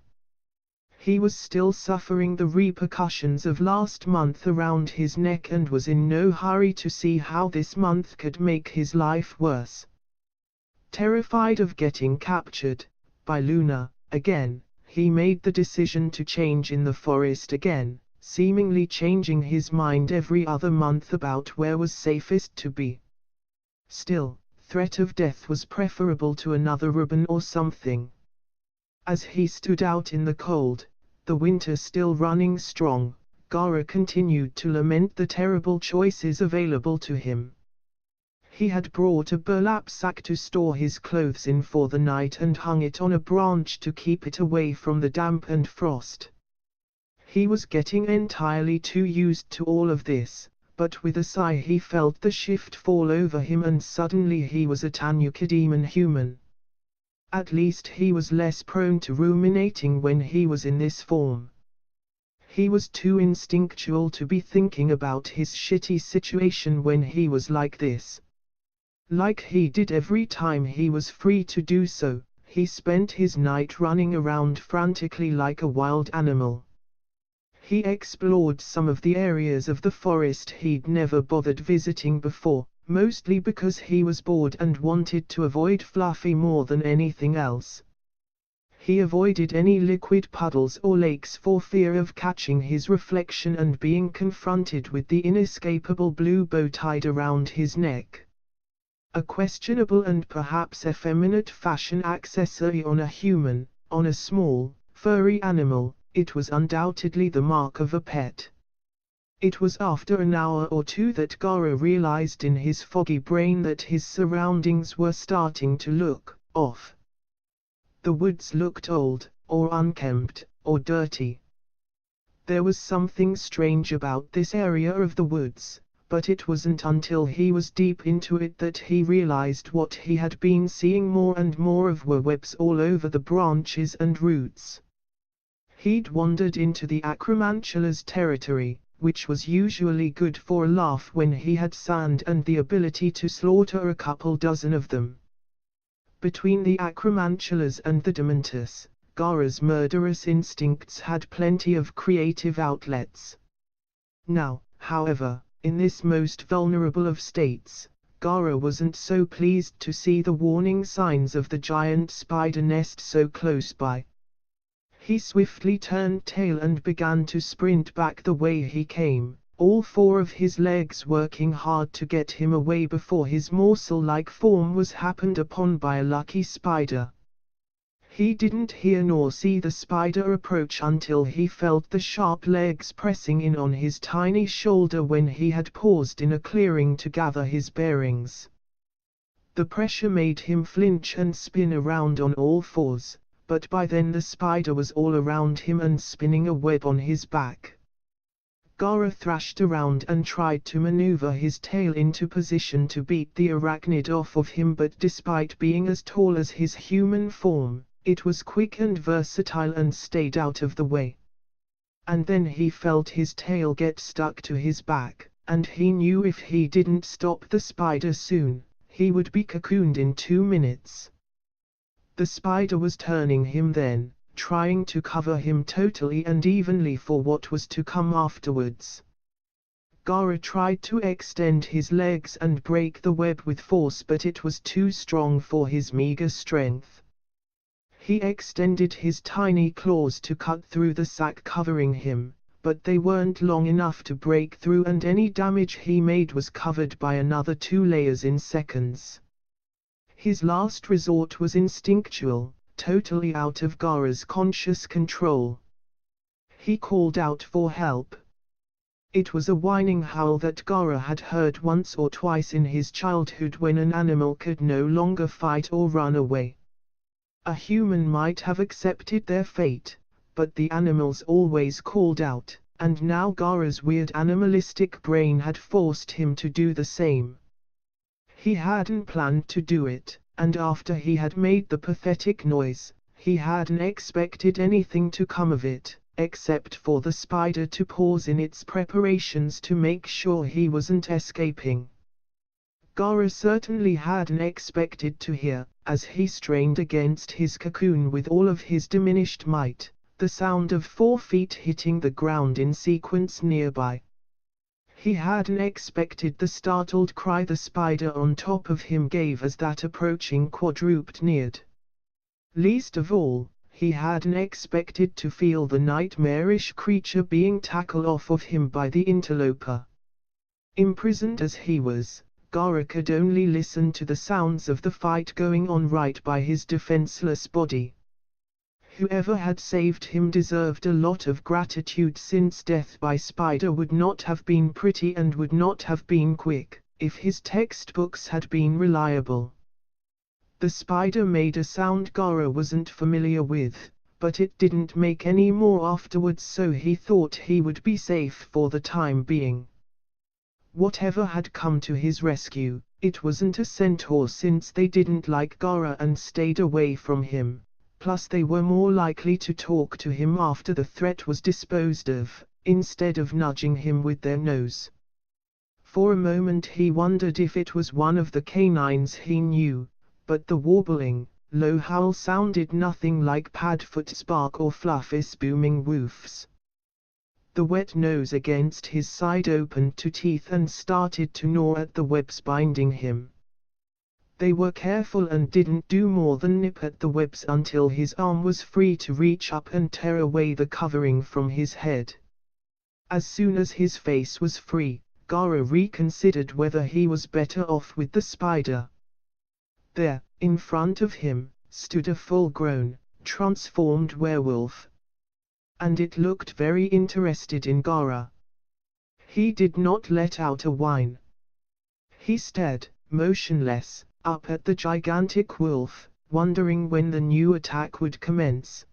He was still suffering the repercussions of last month around his neck and was in no hurry to see how this month could make his life worse. Terrified of getting captured by Luna again, he made the decision to change in the forest again, seemingly changing his mind every other month about where was safest to be. Still, threat of death was preferable to another ribbon or something. As he stood out in the cold, the winter still running strong, Gaara continued to lament the terrible choices available to him. He had brought a burlap sack to store his clothes in for the night and hung it on a branch to keep it away from the damp and frost. He was getting entirely too used to all of this, but with a sigh he felt the shift fall over him and suddenly he was a Tanuka demon human. At least he was less prone to ruminating when he was in this form. He was too instinctual to be thinking about his shitty situation when he was like this. Like he did every time he was free to do so, he spent his night running around frantically like a wild animal. He explored some of the areas of the forest he'd never bothered visiting before, mostly because he was bored and wanted to avoid Fluffy more than anything else. He avoided any liquid puddles or lakes for fear of catching his reflection and being confronted with the inescapable blue bow tied around his neck. A questionable and perhaps effeminate fashion accessory on a human, on a small, furry animal. It was undoubtedly the mark of a pet. It was after an hour or two that Gaara realized in his foggy brain that his surroundings were starting to look off. The woods looked old, or unkempt, or dirty. There was something strange about this area of the woods, but it wasn't until he was deep into it that he realized what he had been seeing more and more of were webs all over the branches and roots. He'd wandered into the Acromantula's territory, which was usually good for a laugh when he had sand and the ability to slaughter a couple dozen of them. Between the Acromantulas and the Dementus, Gaara's murderous instincts had plenty of creative outlets. Now, however, in this most vulnerable of states, Gaara wasn't so pleased to see the warning signs of the giant spider nest so close by. He swiftly turned tail and began to sprint back the way he came, all four of his legs working hard to get him away before his morsel-like form was happened upon by a lucky spider. He didn't hear nor see the spider approach until he felt the sharp legs pressing in on his tiny shoulder when he had paused in a clearing to gather his bearings. The pressure made him flinch and spin around on all fours, but by then the spider was all around him and spinning a web on his back. Gaara thrashed around and tried to maneuver his tail into position to beat the arachnid off of him, but despite being as tall as his human form, it was quick and versatile and stayed out of the way. And then he felt his tail get stuck to his back, and he knew if he didn't stop the spider soon, he would be cocooned in 2 minutes. The spider was turning him then, trying to cover him totally and evenly for what was to come afterwards. Gaara tried to extend his legs and break the web with force, but it was too strong for his meager strength. He extended his tiny claws to cut through the sack covering him, but they weren't long enough to break through, and any damage he made was covered by another 2 layers in seconds. His last resort was instinctual, totally out of Gaara's conscious control. He called out for help. It was a whining howl that Gaara had heard once or twice in his childhood when an animal could no longer fight or run away. A human might have accepted their fate, but the animals always called out, and now Gaara's weird animalistic brain had forced him to do the same. He hadn't planned to do it, and after he had made the pathetic noise, he hadn't expected anything to come of it, except for the spider to pause in its preparations to make sure he wasn't escaping. Gaara certainly hadn't expected to hear, as he strained against his cocoon with all of his diminished might, the sound of 4 feet hitting the ground in sequence nearby. He hadn't expected the startled cry the spider on top of him gave as that approaching quadruped neared. Least of all, he hadn't expected to feel the nightmarish creature being tackled off of him by the interloper. Imprisoned as he was, Gaara could only listen to the sounds of the fight going on right by his defenseless body. Whoever had saved him deserved a lot of gratitude, since death by spider would not have been pretty and would not have been quick, if his textbooks had been reliable. The spider made a sound Gaara wasn't familiar with, but it didn't make any more afterwards, so he thought he would be safe for the time being. Whatever had come to his rescue, it wasn't a centaur, since they didn't like Gaara and stayed away from him. Plus they were more likely to talk to him after the threat was disposed of, instead of nudging him with their nose. For a moment he wondered if it was one of the canines he knew, but the warbling, low howl sounded nothing like Padfoot's bark or Fluffy's booming woofs. The wet nose against his side opened to teeth and started to gnaw at the webs binding him. They were careful and didn't do more than nip at the webs until his arm was free to reach up and tear away the covering from his head. As soon as his face was free, Gaara reconsidered whether he was better off with the spider. There, in front of him, stood a full-grown, transformed werewolf. And it looked very interested in Gaara. He did not let out a whine. He stared, motionless, up at the gigantic wolf, wondering when the new attack would commence.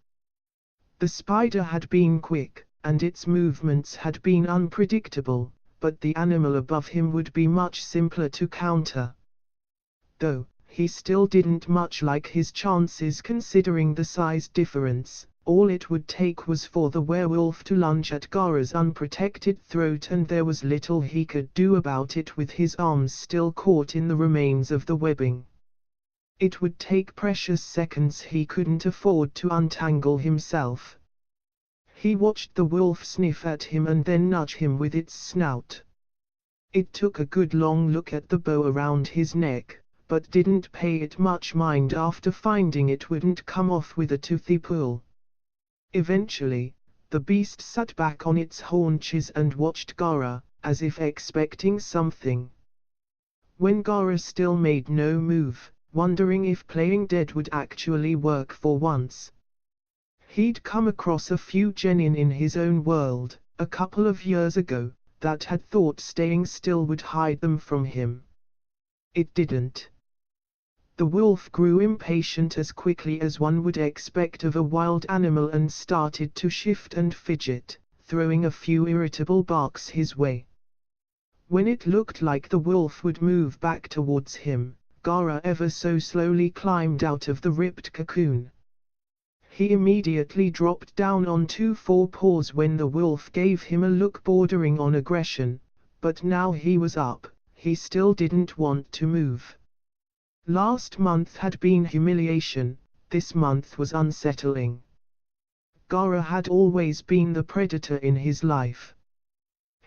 The spider had been quick, and its movements had been unpredictable, but the animal above him would be much simpler to counter. Though, he still didn't much like his chances considering the size difference. All it would take was for the werewolf to lunge at Gaara's unprotected throat, and there was little he could do about it with his arms still caught in the remains of the webbing. It would take precious seconds he couldn't afford to untangle himself. He watched the wolf sniff at him and then nudge him with its snout. It took a good long look at the bow around his neck, but didn't pay it much mind after finding it wouldn't come off with a toothy pull. Eventually, the beast sat back on its haunches and watched Gaara, as if expecting something. When Gaara still made no move, wondering if playing dead would actually work for once. He'd come across a few genin in his own world, a couple of years ago, that had thought staying still would hide them from him. It didn't. The wolf grew impatient as quickly as one would expect of a wild animal and started to shift and fidget, throwing a few irritable barks his way. When it looked like the wolf would move back towards him, Gaara ever so slowly climbed out of the ripped cocoon. He immediately dropped down on 2 forepaws when the wolf gave him a look bordering on aggression, but now he was up, he still didn't want to move. Last month had been humiliation, this month was unsettling. Gaara had always been the predator in his life.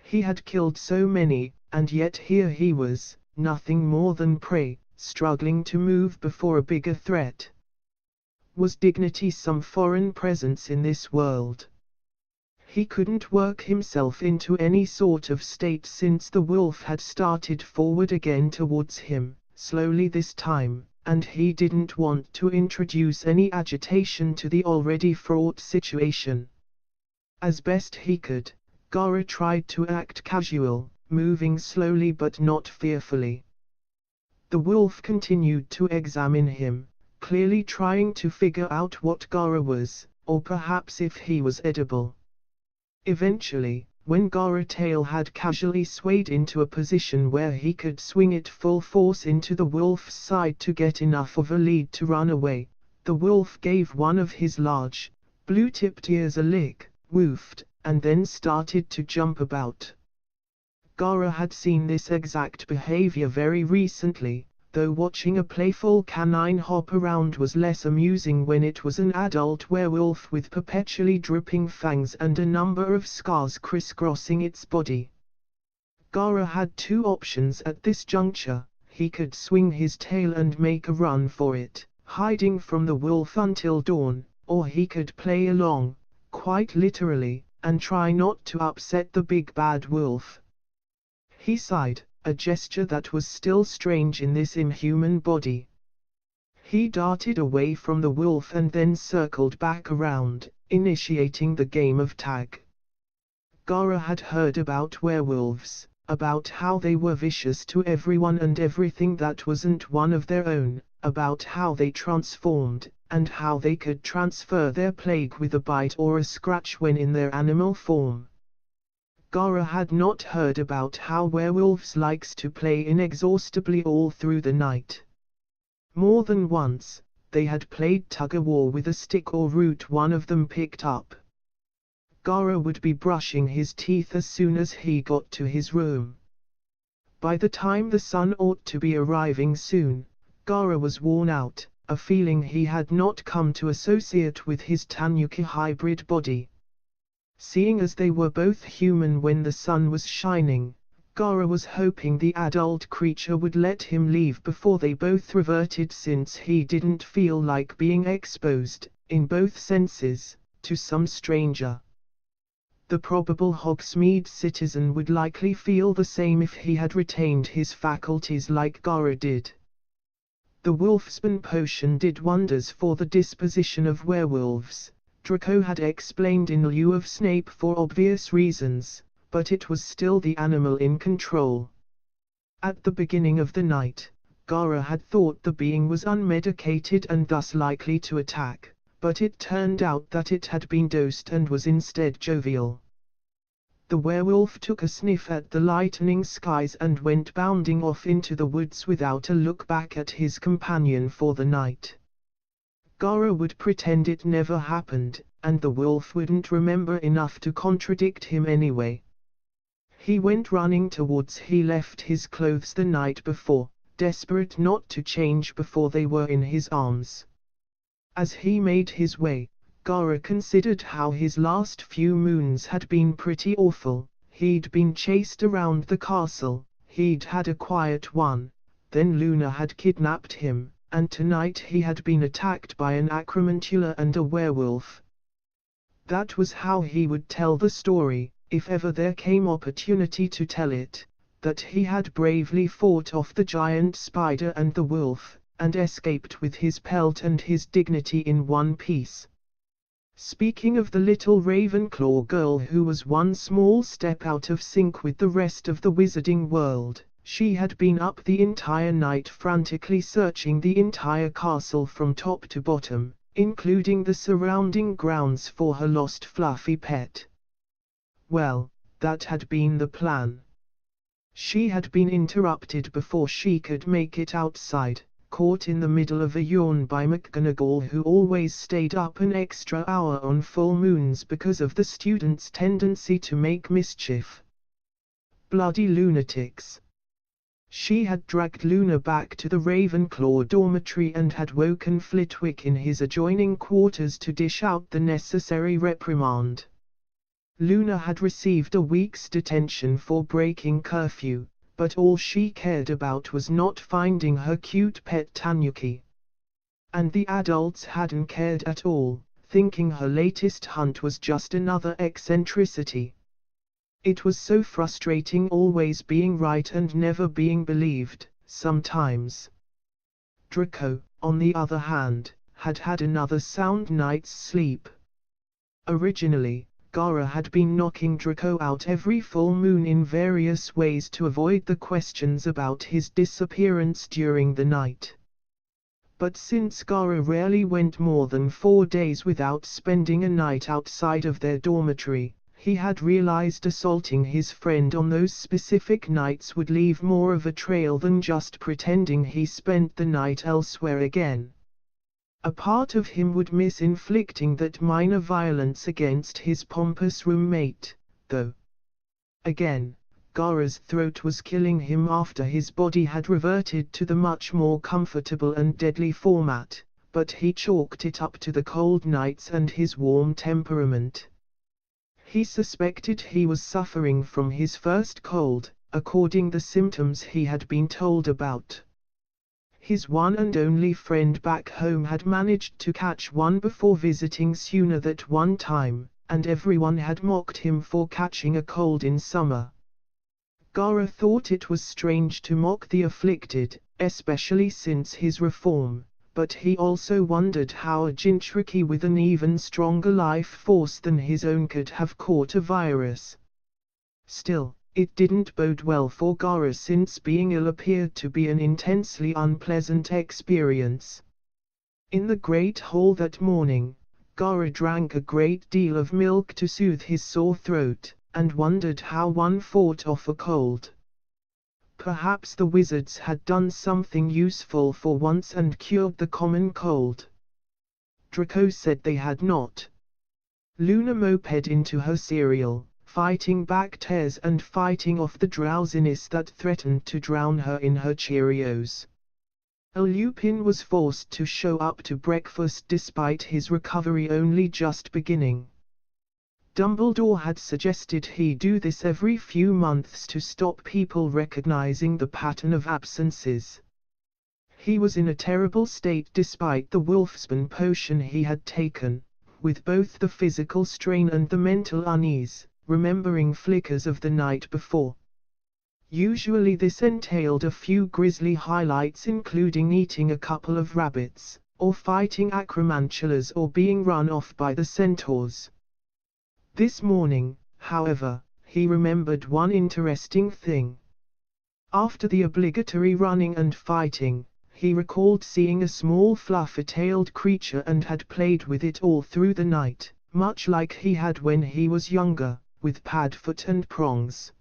He had killed so many, and yet here he was, nothing more than prey, struggling to move before a bigger threat. Was dignity some foreign presence in this world? He couldn't work himself into any sort of state since the wolf had started forward again towards him, slowly this time, and he didn't want to introduce any agitation to the already fraught situation. As best he could, Gaara tried to act casual, moving slowly but not fearfully. The wolf continued to examine him, clearly trying to figure out what Gaara was, or perhaps if he was edible. Eventually, when Gaara's tail had casually swayed into a position where he could swing it full force into the wolf's side to get enough of a lead to run away, the wolf gave one of his large, blue-tipped ears a lick, woofed, and then started to jump about. Gaara had seen this exact behavior very recently, though watching a playful canine hop around was less amusing when it was an adult werewolf with perpetually dripping fangs and a number of scars crisscrossing its body. Gaara had two options at this juncture: he could swing his tail and make a run for it, hiding from the wolf until dawn, or he could play along, quite literally, and try not to upset the big bad wolf. He sighed, a gesture that was still strange in this inhuman body. He darted away from the wolf and then circled back around, initiating the game of tag. Gaara had heard about werewolves, about how they were vicious to everyone and everything that wasn't one of their own, about how they transformed, and how they could transfer their plague with a bite or a scratch when in their animal form. Gaara had not heard about how werewolves likes to play inexhaustibly all through the night. More than once, they had played tug-of-war with a stick or root one of them picked up. Gaara would be brushing his teeth as soon as he got to his room. By the time the sun ought to be arriving soon, Gaara was worn out, a feeling he had not come to associate with his tanuki hybrid body. Seeing as they were both human when the sun was shining, Gaara was hoping the adult creature would let him leave before they both reverted, since he didn't feel like being exposed, in both senses, to some stranger. The probable Hogsmeade citizen would likely feel the same if he had retained his faculties like Gaara did. The wolfsbane potion did wonders for the disposition of werewolves, Draco had explained in lieu of Snape for obvious reasons, but it was still the animal in control. At the beginning of the night, Gaara had thought the being was unmedicated and thus likely to attack, but it turned out that it had been dosed and was instead jovial. The werewolf took a sniff at the lightening skies and went bounding off into the woods without a look back at his companion for the night. Gaara would pretend it never happened, and the wolf wouldn't remember enough to contradict him anyway. He went running towards he left his clothes the night before, desperate not to change before they were in his arms. As he made his way, Gaara considered how his last few moons had been pretty awful. He'd been chased around the castle, he'd had a quiet one, then Luna had kidnapped him, and tonight he had been attacked by an acromantula and a werewolf. That was how he would tell the story, if ever there came opportunity to tell it, that he had bravely fought off the giant spider and the wolf, and escaped with his pelt and his dignity in one piece. Speaking of the little Ravenclaw girl who was one small step out of sync with the rest of the wizarding world, she had been up the entire night frantically searching the entire castle from top to bottom, including the surrounding grounds for her lost fluffy pet. Well, that had been the plan. She had been interrupted before she could make it outside, caught in the middle of a yawn by McGonagall, who always stayed up an extra hour on full moons because of the students' tendency to make mischief. Bloody lunatics. She had dragged Luna back to the Ravenclaw dormitory and had woken Flitwick in his adjoining quarters to dish out the necessary reprimand. Luna had received a week's detention for breaking curfew, but all she cared about was not finding her cute pet Tanuki. And the adults hadn't cared at all, thinking her latest hunt was just another eccentricity. It was so frustrating always being right and never being believed, sometimes. Draco, on the other hand, had had another sound night's sleep. Originally, Gaara had been knocking Draco out every full moon in various ways to avoid the questions about his disappearance during the night. But since Gaara rarely went more than 4 days without spending a night outside of their dormitory, He had realized assaulting his friend on those specific nights would leave more of a trail than just pretending he spent the night elsewhere again. A part of him would miss inflicting that minor violence against his pompous roommate, though. Again, Gaara's throat was killing him after his body had reverted to the much more comfortable and deadly format, but he chalked it up to the cold nights and his warm temperament. He suspected he was suffering from his first cold, according to the symptoms he had been told about. His one and only friend back home had managed to catch one before visiting sooner that one time, and everyone had mocked him for catching a cold in summer. Gaara thought it was strange to mock the afflicted, especially since his reform, but he also wondered how a Jinchuriki with an even stronger life force than his own could have caught a virus. Still, it didn't bode well for Gaara since being ill appeared to be an intensely unpleasant experience. In the great hall that morning, Gaara drank a great deal of milk to soothe his sore throat, and wondered how one fought off a cold. Perhaps the wizards had done something useful for once and cured the common cold. Draco said they had not. Luna moped into her cereal, fighting back tears and fighting off the drowsiness that threatened to drown her in her Cheerios. Lupin was forced to show up to breakfast despite his recovery only just beginning. Dumbledore had suggested he do this every few months to stop people recognizing the pattern of absences. He was in a terrible state despite the wolfsbane potion he had taken, with both the physical strain and the mental unease, remembering flickers of the night before. Usually this entailed a few grisly highlights including eating a couple of rabbits, or fighting acromantulas or being run off by the centaurs. This morning, however, he remembered one interesting thing. After the obligatory running and fighting, he recalled seeing a small fluffy-tailed creature and had played with it all through the night, much like he had when he was younger, with Padfoot and Prongs.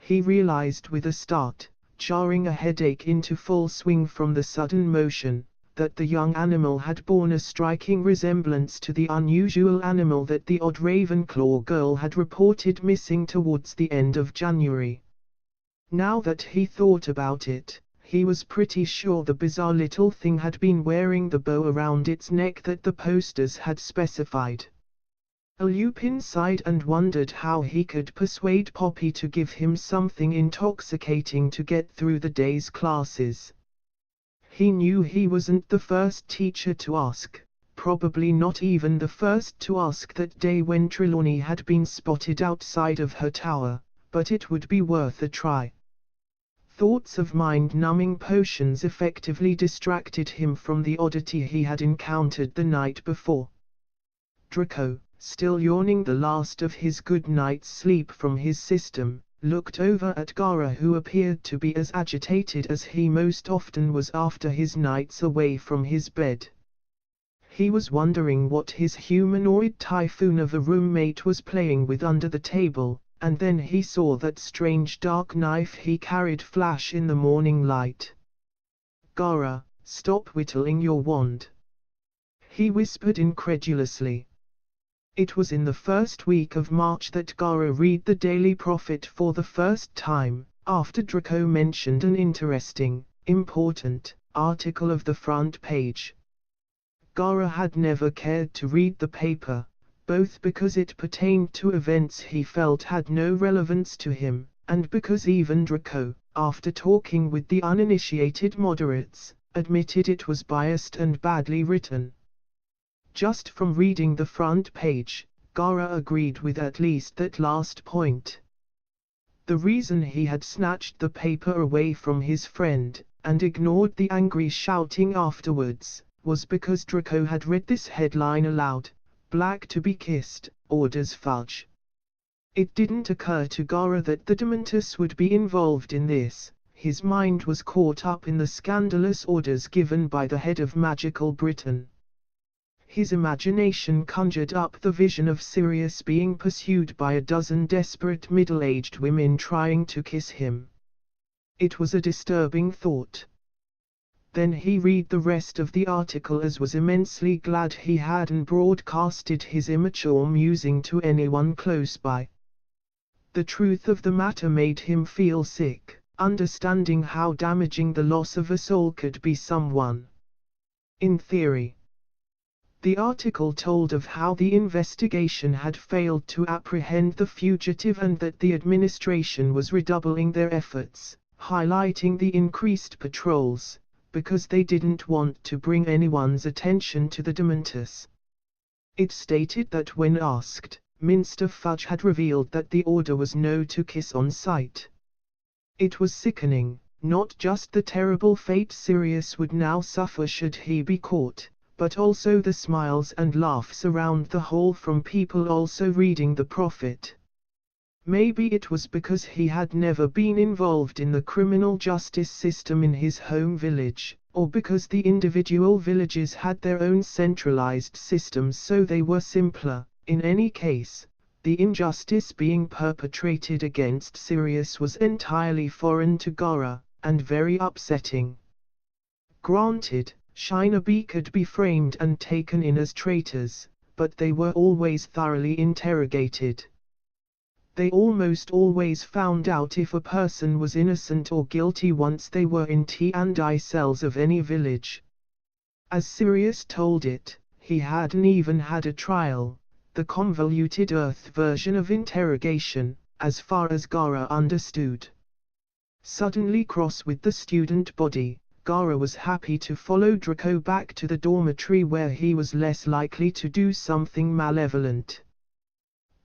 He realized with a start, jarring a headache into full swing from the sudden motion, that the young animal had borne a striking resemblance to the unusual animal that the odd Ravenclaw girl had reported missing towards the end of January. Now that he thought about it, he was pretty sure the bizarre little thing had been wearing the bow around its neck that the posters had specified. Lupin sighed and wondered how he could persuade Poppy to give him something intoxicating to get through the day's classes. He knew he wasn't the first teacher to ask, probably not even the first to ask that day when Trelawney had been spotted outside of her tower, but it would be worth a try. Thoughts of mind-numbing potions effectively distracted him from the oddity he had encountered the night before. Draco, still yawning the last of his good night's sleep from his system, looked over at Gaara, who appeared to be as agitated as he most often was after his nights away from his bed. He was wondering what his humanoid typhoon of a roommate was playing with under the table, and then he saw that strange dark knife he carried flash in the morning light. "Gaara, stop whittling your wand," he whispered incredulously. It was in the first week of March that Gaara read the Daily Prophet for the first time, after Draco mentioned an interesting, important, article of the front page. Gaara had never cared to read the paper, both because it pertained to events he felt had no relevance to him, and because even Draco, after talking with the uninitiated moderates, admitted it was biased and badly written. Just from reading the front page, Gaara agreed with at least that last point. The reason he had snatched the paper away from his friend, and ignored the angry shouting afterwards, was because Draco had read this headline aloud: "Black to be kissed, orders fudge." It didn't occur to Gaara that the Dementus would be involved in this. His mind was caught up in the scandalous orders given by the head of Magical Britain. His imagination conjured up the vision of Sirius being pursued by a dozen desperate middle-aged women trying to kiss him. It was a disturbing thought. Then he read the rest of the article and was immensely glad he hadn't broadcasted his immature musing to anyone close by. The truth of the matter made him feel sick, understanding how damaging the loss of a soul could be someone. In theory. The article told of how the investigation had failed to apprehend the fugitive and that the administration was redoubling their efforts, highlighting the increased patrols, because they didn't want to bring anyone's attention to the Dementus. It stated that when asked, Minster Fudge had revealed that the order was no to kiss on sight. It was sickening, not just the terrible fate Sirius would now suffer should he be caught, but also the smiles and laughs around the hall from people also reading the prophet. Maybe it was because he had never been involved in the criminal justice system in his home village, or because the individual villages had their own centralized systems so they were simpler. In any case, the injustice being perpetrated against Sirius was entirely foreign to Gora, and very upsetting. Granted, Shinobi could be framed and taken in as traitors, but they were always thoroughly interrogated. They almost always found out if a person was innocent or guilty once they were in T&I cells of any village. As Sirius told it, he hadn't even had a trial, the convoluted Earth version of interrogation, as far as Gara understood. Suddenly cross with the student body, Gara was happy to follow Draco back to the dormitory where he was less likely to do something malevolent.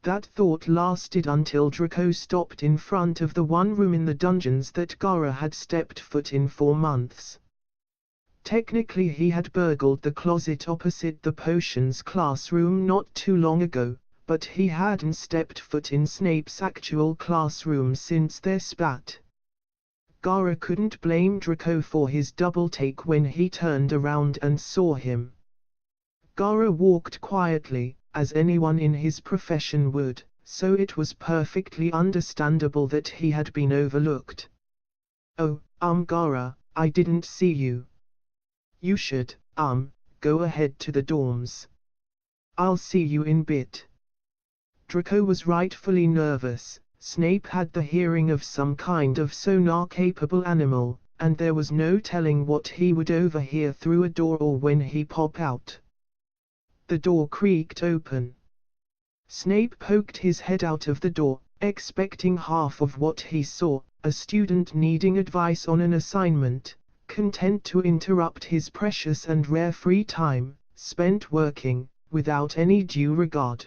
That thought lasted until Draco stopped in front of the one room in the dungeons that Gara had stepped foot in for months. Technically he had burgled the closet opposite the potions classroom not too long ago, but he hadn't stepped foot in Snape's actual classroom since their spat. Gara couldn't blame Draco for his double take when he turned around and saw him. Gara walked quietly, as anyone in his profession would, so it was perfectly understandable that he had been overlooked. "Oh, Gara, I didn't see you. You should, go ahead to the dorms. I'll see you in bit." Draco was rightfully nervous. Snape had the hearing of some kind of sonar-capable animal, and there was no telling what he would overhear through a door or when he pop out. The door creaked open. Snape poked his head out of the door, expecting half of what he saw, a student needing advice on an assignment, content to interrupt his precious and rare free time, spent working, without any due regard.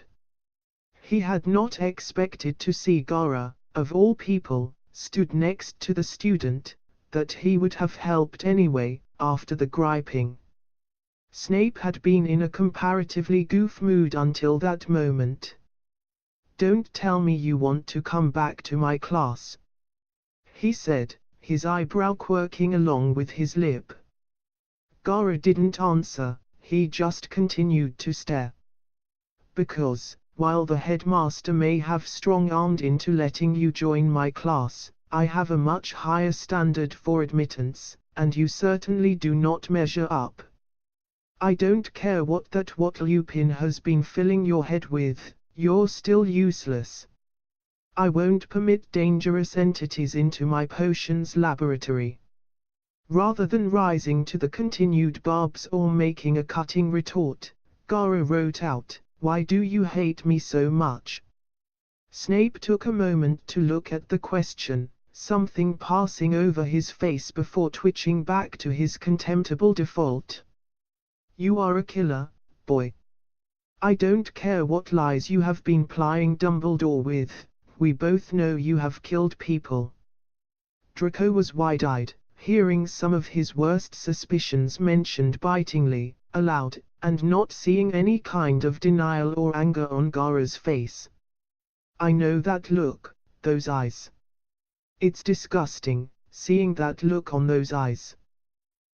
He had not expected to see Gara, of all people, stood next to the student, that he would have helped anyway, after the griping. Snape had been in a comparatively goof mood until that moment. "Don't tell me you want to come back to my class," he said, his eyebrow quirking along with his lip. Gara didn't answer, he just continued to stare. "Because, while the headmaster may have strong-armed into letting you join my class, I have a much higher standard for admittance, and you certainly do not measure up. I don't care what Lupin has been filling your head with, you're still useless. I won't permit dangerous entities into my potions laboratory." Rather than rising to the continued barbs or making a cutting retort, Gara wrote out, "Why do you hate me so much?" Snape took a moment to look at the question, something passing over his face before twitching back to his contemptible default. "You are a killer, boy. I don't care what lies you have been plying Dumbledore with, we both know you have killed people." Draco was wide-eyed, hearing some of his worst suspicions mentioned bitingly, aloud, and not seeing any kind of denial or anger on Gara's face. "I know that look, those eyes. It's disgusting, seeing that look on those eyes.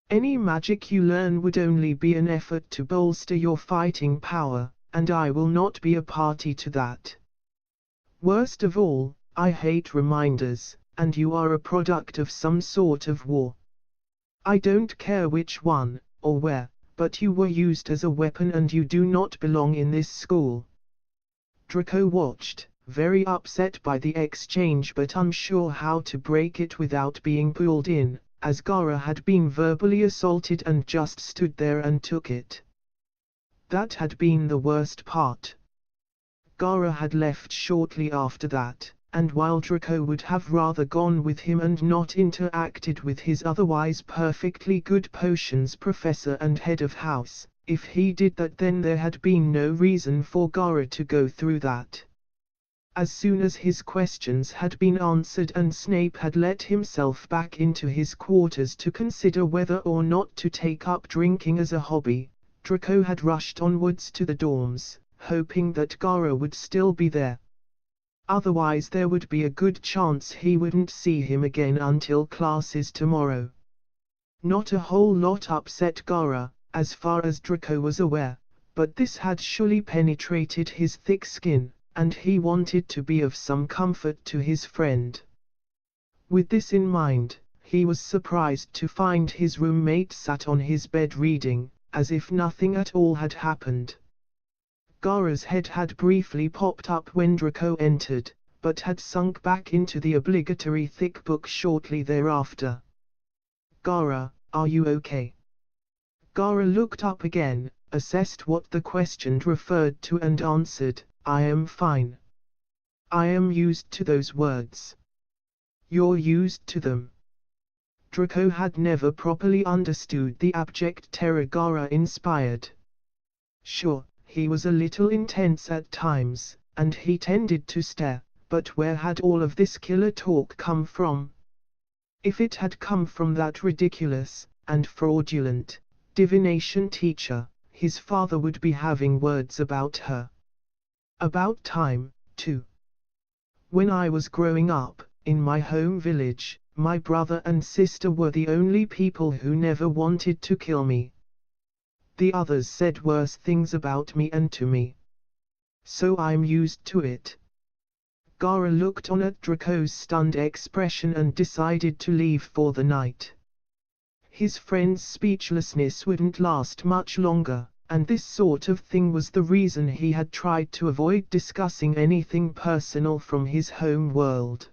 Any magic you learn would only be an effort to bolster your fighting power, and I will not be a party to that. Worst of all, I hate reminders, and you are a product of some sort of war. I don't care which one, or where, but you were used as a weapon and you do not belong in this school. Draco watched, very upset by the exchange but unsure how to break it without being pulled in, as Gara had been verbally assaulted and just stood there and took it. That had been the worst part. Gara had left shortly after that, and while Draco would have rather gone with him and not interacted with his otherwise perfectly good potions professor and head of house, if he did that then there had been no reason for Gara to go through that. As soon as his questions had been answered and Snape had let himself back into his quarters to consider whether or not to take up drinking as a hobby, Draco had rushed onwards to the dorms, hoping that Gara would still be there. Otherwise there would be a good chance he wouldn't see him again until classes tomorrow. Not a whole lot upset Gara, as far as Draco was aware, but this had surely penetrated his thick skin, and he wanted to be of some comfort to his friend. With this in mind, he was surprised to find his roommate sat on his bed reading, as if nothing at all had happened. Gara's head had briefly popped up when Draco entered, but had sunk back into the obligatory thick book shortly thereafter. "Gara, are you okay?" Gara looked up again, assessed what the question referred to and answered, "I am fine. I am used to those words." "You're used to them?" Draco had never properly understood the abject terror Gara inspired. Sure, he was a little intense at times, and he tended to stare, but where had all of this killer talk come from? If it had come from that ridiculous, and fraudulent, divination teacher, his father would be having words about her. About time, too. When I was growing up, in my home village, my brother and sister were the only people who never wanted to kill me. The others said worse things about me and to me. So I'm used to it. Gara looked on at Draco's stunned expression and decided to leave for the night. His friend's speechlessness wouldn't last much longer, and this sort of thing was the reason he had tried to avoid discussing anything personal from his home world.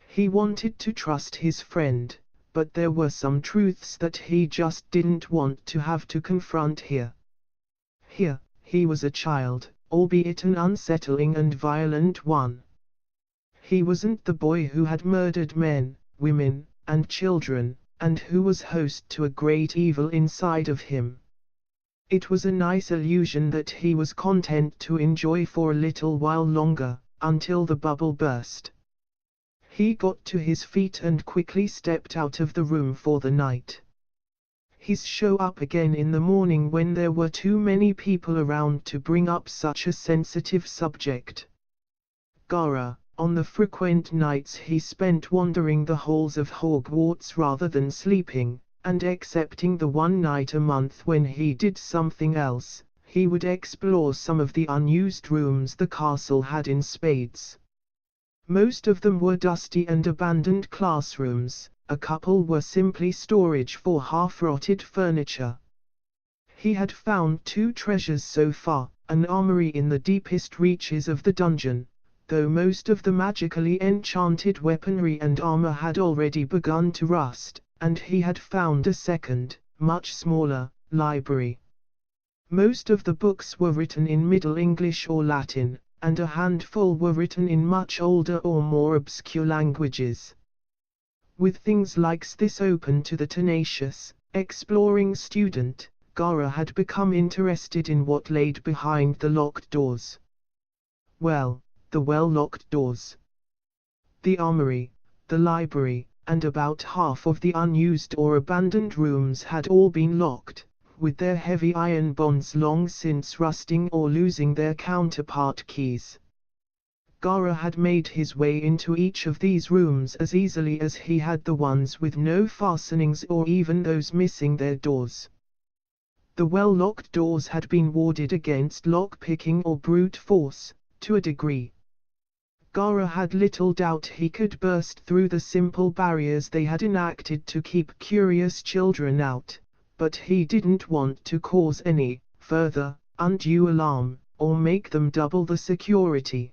He wanted to trust his friend, but there were some truths that he just didn't want to have to confront here. Here, he was a child, albeit an unsettling and violent one. He wasn't the boy who had murdered men, women, and children, and who was host to a great evil inside of him. It was a nice illusion that he was content to enjoy for a little while longer, until the bubble burst. He got to his feet and quickly stepped out of the room for the night. He'd show up again in the morning when there were too many people around to bring up such a sensitive subject. Gara, on the frequent nights he spent wandering the halls of Hogwarts rather than sleeping, and excepting the one night a month when he did something else, he would explore some of the unused rooms the castle had in spades. Most of them were dusty and abandoned classrooms, a couple were simply storage for half-rotted furniture. He had found two treasures so far, an armory in the deepest reaches of the dungeon, though most of the magically enchanted weaponry and armor had already begun to rust, and he had found a second, much smaller, library. Most of the books were written in Middle English or Latin, and a handful were written in much older or more obscure languages. With things like this open to the tenacious, exploring student, Gara had become interested in what laid behind the locked doors. Well, the well-locked doors. The armory, the library, and about half of the unused or abandoned rooms had all been locked, with their heavy iron bonds long since rusting or losing their counterpart keys. Gaara had made his way into each of these rooms as easily as he had the ones with no fastenings or even those missing their doors. The well-locked doors had been warded against lock-picking or brute force, to a degree. Gaara had little doubt he could burst through the simple barriers they had enacted to keep curious children out, but he didn't want to cause any further undue alarm, or make them double the security.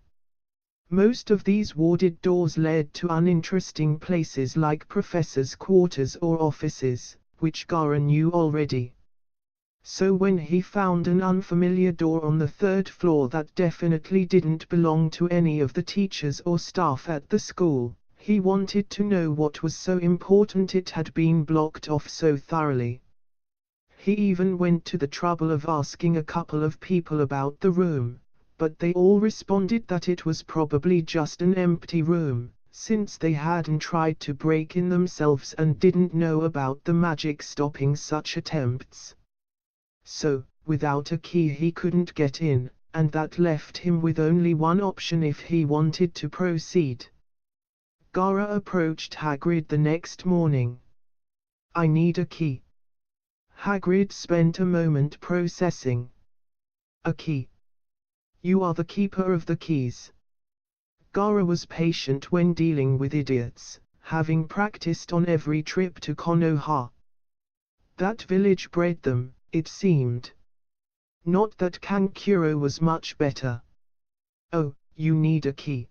Most of these warded doors led to uninteresting places like professors' quarters or offices, which Gaara knew already. So when he found an unfamiliar door on the third floor that definitely didn't belong to any of the teachers or staff at the school, he wanted to know what was so important it had been blocked off so thoroughly. He even went to the trouble of asking a couple of people about the room, but they all responded that it was probably just an empty room, since they hadn't tried to break in themselves and didn't know about the magic stopping such attempts. So, without a key he couldn't get in, and that left him with only one option if he wanted to proceed. Gaara approached Hagrid the next morning. "I need a key." Hagrid spent a moment processing. "A key? You are the keeper of the keys." Gaara was patient when dealing with idiots, having practiced on every trip to Konoha. That village bred them, it seemed. Not that Kankuro was much better. "Oh, you need a key."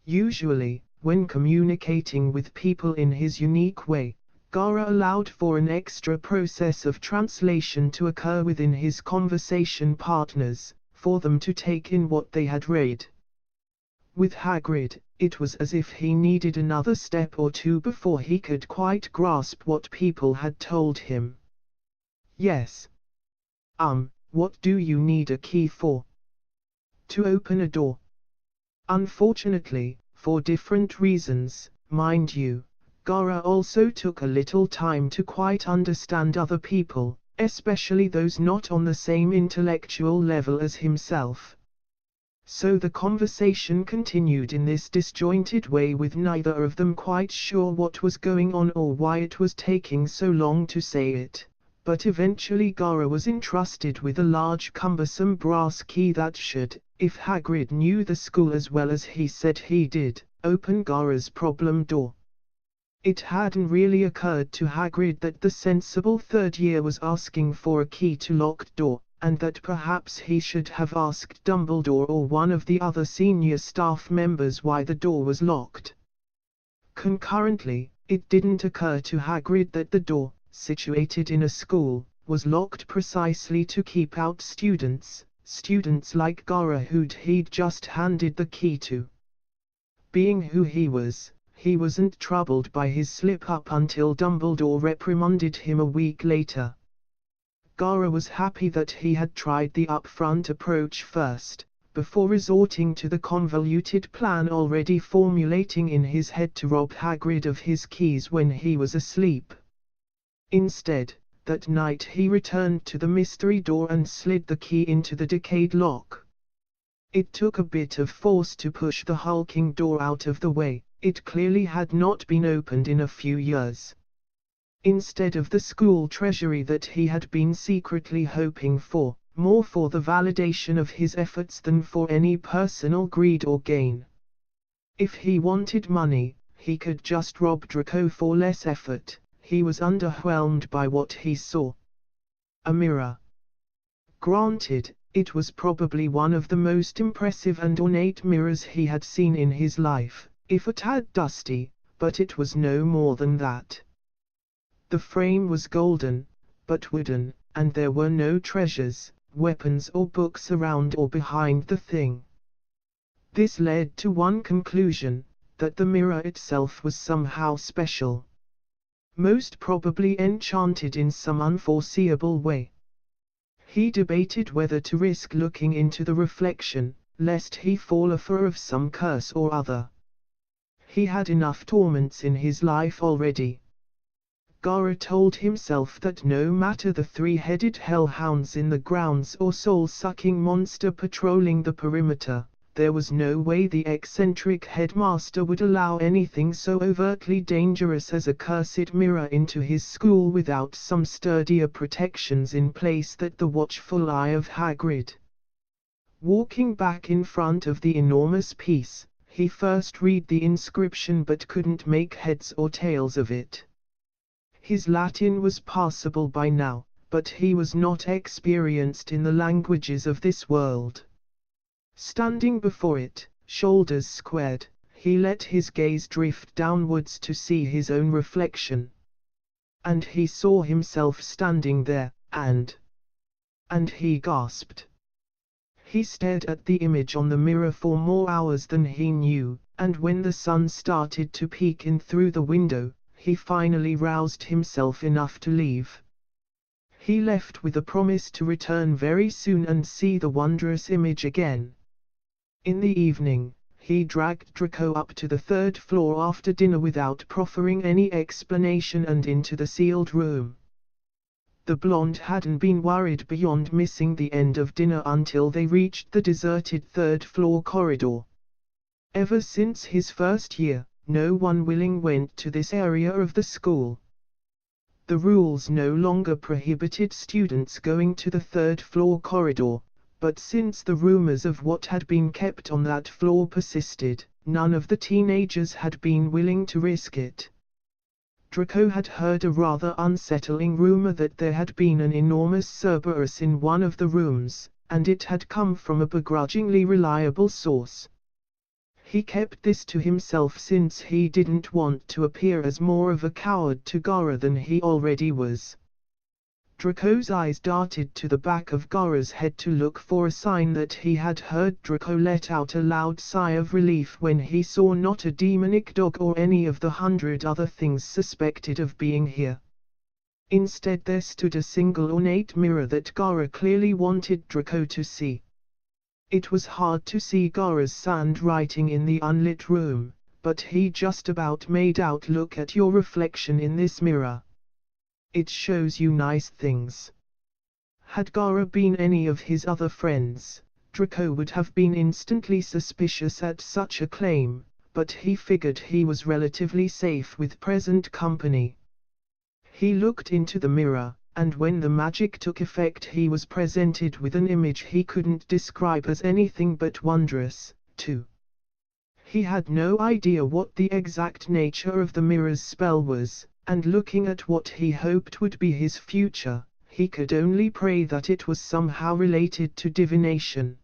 Usually, when communicating with people in his unique way, Gaara allowed for an extra process of translation to occur within his conversation partners, for them to take in what they had read. With Hagrid, it was as if he needed another step or two before he could quite grasp what people had told him. "Yes. What do you need a key for?" "To open a door." Unfortunately, for different reasons, mind you, Gaara also took a little time to quite understand other people, especially those not on the same intellectual level as himself. So the conversation continued in this disjointed way with neither of them quite sure what was going on or why it was taking so long to say it. But eventually Gaara was entrusted with a large cumbersome brass key that should, if Hagrid knew the school as well as he said he did, open Gaara's problem door. It hadn't really occurred to Hagrid that the sensible third year was asking for a key to locked door, and that perhaps he should have asked Dumbledore or one of the other senior staff members why the door was locked. Concurrently, it didn't occur to Hagrid that the door, situated in a school, was locked precisely to keep out students like Gaara who'd he'd just handed the key to. Being who he wasn't troubled by his slip-up until Dumbledore reprimanded him a week later. Gaara was happy that he had tried the upfront approach first, before resorting to the convoluted plan already formulating in his head to rob Hagrid of his keys when he was asleep. Instead, that night he returned to the mystery door and slid the key into the decayed lock. It took a bit of force to push the hulking door out of the way. It clearly had not been opened in a few years. Instead of the school treasury that he had been secretly hoping for, more for the validation of his efforts than for any personal greed or gain. If he wanted money, he could just rob Draco for less effort. He was underwhelmed by what he saw. A mirror. Granted, it was probably one of the most impressive and ornate mirrors he had seen in his life, if a tad dusty, but it was no more than that. The frame was golden, but wooden, and there were no treasures, weapons or books around or behind the thing. This led to one conclusion, that the mirror itself was somehow special. Most probably enchanted in some unforeseeable way. He debated whether to risk looking into the reflection, lest he fall a foe of some curse or other. He had enough torments in his life already. Gaara told himself that no matter the three-headed hellhounds in the grounds or soul-sucking monster patrolling the perimeter, there was no way the eccentric headmaster would allow anything so overtly dangerous as a cursed mirror into his school without some sturdier protections in place than the watchful eye of Hagrid. Walking back in front of the enormous piece, he first read the inscription but couldn't make heads or tails of it. His Latin was passable by now, but he was not experienced in the languages of this world. Standing before it, shoulders squared, he let his gaze drift downwards to see his own reflection. And he saw himself standing there, and he gasped. He stared at the image on the mirror for more hours than he knew, and when the sun started to peek in through the window, he finally roused himself enough to leave. He left with a promise to return very soon and see the wondrous image again. In the evening, he dragged Draco up to the 3rd floor after dinner without proffering any explanation and into the sealed room. The blonde hadn't been worried beyond missing the end of dinner until they reached the deserted 3rd floor corridor. Ever since his first year, no one willing went to this area of the school. The rules no longer prohibited students going to the 3rd floor corridor, but since the rumors of what had been kept on that floor persisted, none of the teenagers had been willing to risk it. Draco had heard a rather unsettling rumor that there had been an enormous Cerberus in one of the rooms, and it had come from a begrudgingly reliable source. He kept this to himself since he didn't want to appear as more of a coward to Gara than he already was. Draco's eyes darted to the back of Gara's head to look for a sign that he had heard. Draco let out a loud sigh of relief when he saw not a demonic dog or any of the 100 other things suspected of being here. Instead there stood a single ornate mirror that Gara clearly wanted Draco to see. It was hard to see Gara's handwriting in the unlit room, but he just about made out, "Look at your reflection in this mirror. It shows you nice things." Had Gara been any of his other friends, Draco would have been instantly suspicious at such a claim, but he figured he was relatively safe with present company. He looked into the mirror, and when the magic took effect he was presented with an image he couldn't describe as anything but wondrous, too. He had no idea what the exact nature of the mirror's spell was, and looking at what he hoped would be his future, he could only pray that it was somehow related to divination.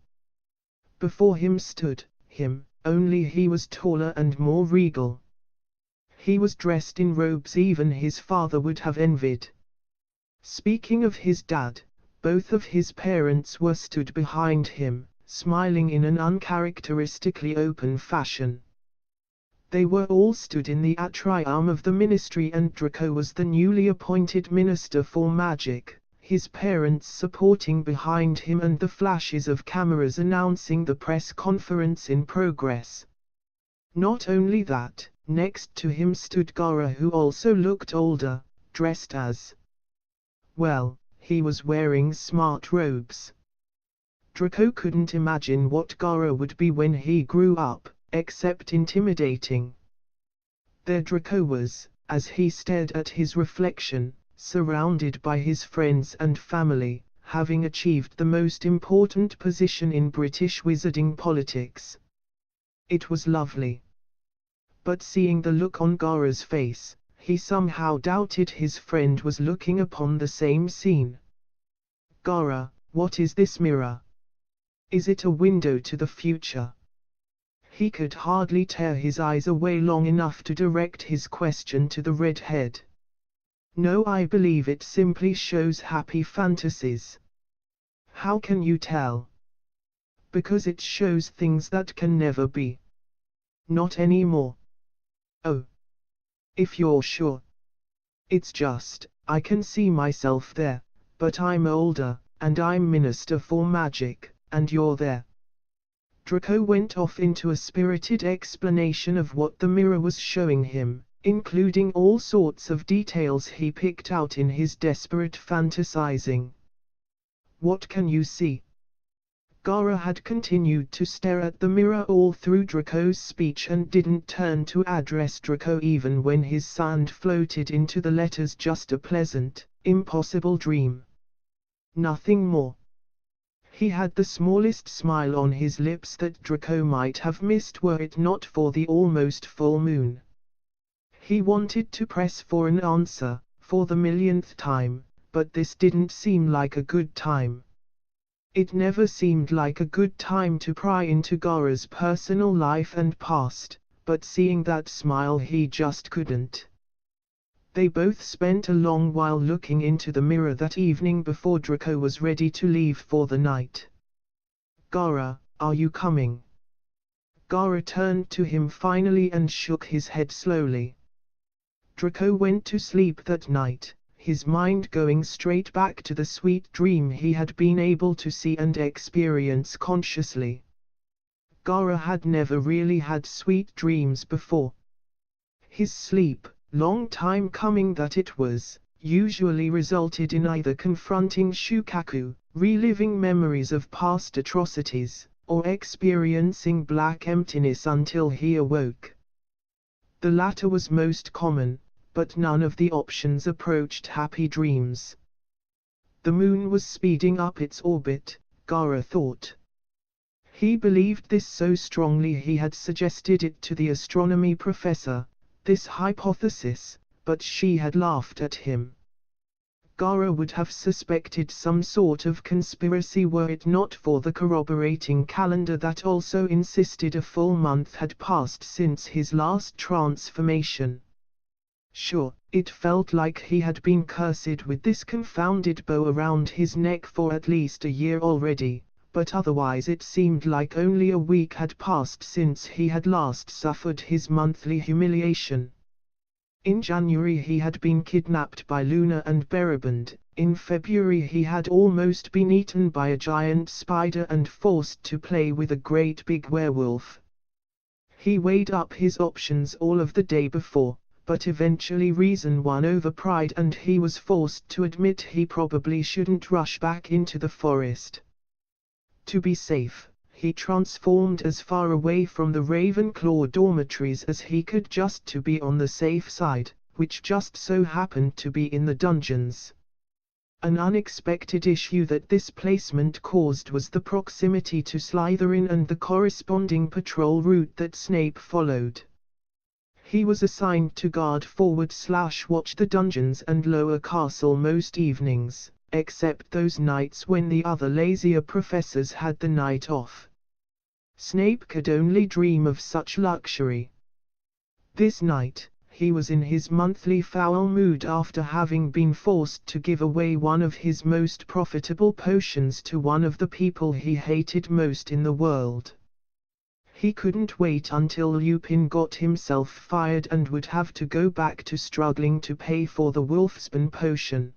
Before him stood him, only he was taller and more regal. He was dressed in robes even his father would have envied. Speaking of his dad, both of his parents were stood behind him, smiling in an uncharacteristically open fashion. They were all stood in the atrium of the ministry, and Draco was the newly appointed minister for magic, his parents supporting behind him and the flashes of cameras announcing the press conference in progress. Not only that, next to him stood Gara, who also looked older, dressed as well. He was wearing smart robes. Draco couldn't imagine what Gara would be when he grew up, except intimidating. There Draco was, as he stared at his reflection, surrounded by his friends and family, having achieved the most important position in British wizarding politics. It was lovely. But seeing the look on Gara's face, he somehow doubted his friend was looking upon the same scene. "Gara, what is this mirror? Is it a window to the future?" He could hardly tear his eyes away long enough to direct his question to the redhead. "No, I believe it simply shows happy fantasies." "How can you tell?" "Because it shows things that can never be. Not anymore." "Oh. If you're sure." "It's just, I can see myself there, but I'm older, and I'm Minister for Magic, and you're there." Draco went off into a spirited explanation of what the mirror was showing him, including all sorts of details he picked out in his desperate fantasizing. "What can you see?" Gara had continued to stare at the mirror all through Draco's speech and didn't turn to address Draco even when his sand floated into the letters "just a pleasant, impossible dream." Nothing more. He had the smallest smile on his lips that Draco might have missed were it not for the almost full moon. He wanted to press for an answer, for the millionth time, but this didn't seem like a good time. It never seemed like a good time to pry into Gara's personal life and past, but seeing that smile he just couldn't. They both spent a long while looking into the mirror that evening before Draco was ready to leave for the night. "Gara, are you coming?" Gara turned to him finally and shook his head slowly. Draco went to sleep that night, his mind going straight back to the sweet dream he had been able to see and experience consciously. Gara had never really had sweet dreams before. His sleep, long time coming that it was, usually resulted in either confronting Shukaku, reliving memories of past atrocities, or experiencing black emptiness until he awoke. The latter was most common, but none of the options approached happy dreams. The moon was speeding up its orbit, Gara thought. He believed this so strongly he had suggested it to the astronomy professor, this hypothesis, but she had laughed at him. Gara would have suspected some sort of conspiracy were it not for the corroborating calendar that also insisted a full month had passed since his last transformation. Sure, it felt like he had been cursed with this confounded bow around his neck for at least a year already, but otherwise it seemed like only a week had passed since he had last suffered his monthly humiliation. In January he had been kidnapped by Luna and Beraband, in February he had almost been eaten by a giant spider and forced to play with a great big werewolf. He weighed up his options all of the day before, but eventually reason won over pride and he was forced to admit he probably shouldn't rush back into the forest. To be safe, he transformed as far away from the Ravenclaw dormitories as he could just to be on the safe side, which just so happened to be in the dungeons. An unexpected issue that this placement caused was the proximity to Slytherin and the corresponding patrol route that Snape followed. He was assigned to guard forward/watch the dungeons and lower castle most evenings, except those nights when the other lazier professors had the night off. Snape could only dream of such luxury. This night, he was in his monthly foul mood after having been forced to give away one of his most profitable potions to one of the people he hated most in the world. He couldn't wait until Lupin got himself fired and would have to go back to struggling to pay for the Wolfsbane potion.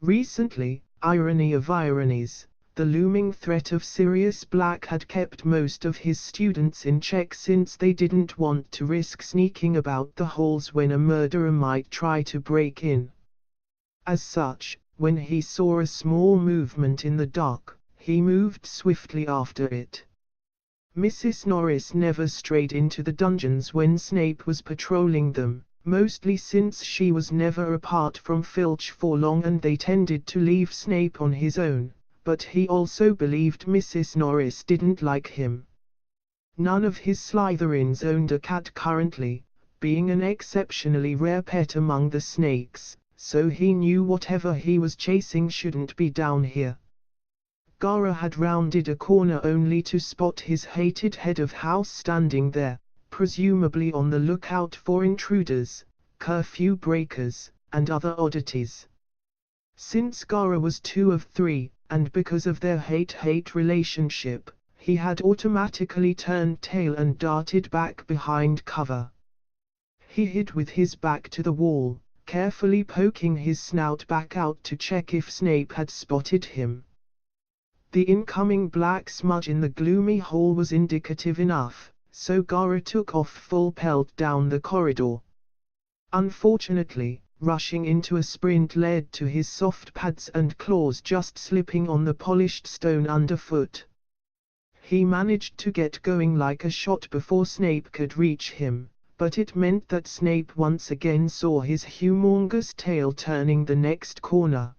Recently, irony of ironies, the looming threat of Sirius Black had kept most of his students in check since they didn't want to risk sneaking about the halls when a murderer might try to break in. As such, when he saw a small movement in the dark, he moved swiftly after it. Mrs. Norris never strayed into the dungeons when Snape was patrolling them, mostly since she was never apart from Filch for long and they tended to leave Snape on his own, but he also believed Mrs. Norris didn't like him. None of his Slytherins owned a cat currently, being an exceptionally rare pet among the snakes, so he knew whatever he was chasing shouldn't be down here. Gara had rounded a corner only to spot his hated head of house standing there, presumably on the lookout for intruders, curfew breakers, and other oddities. Since Gara was 2 of 3, and because of their hate-hate relationship, he had automatically turned tail and darted back behind cover. He hid with his back to the wall, carefully poking his snout back out to check if Snape had spotted him. The incoming black smudge in the gloomy hall was indicative enough, so Gara took off full pelt down the corridor. Unfortunately, rushing into a sprint led to his soft pads and claws just slipping on the polished stone underfoot. He managed to get going like a shot before Snape could reach him, but it meant that Snape once again saw his humongous tail turning the next corner.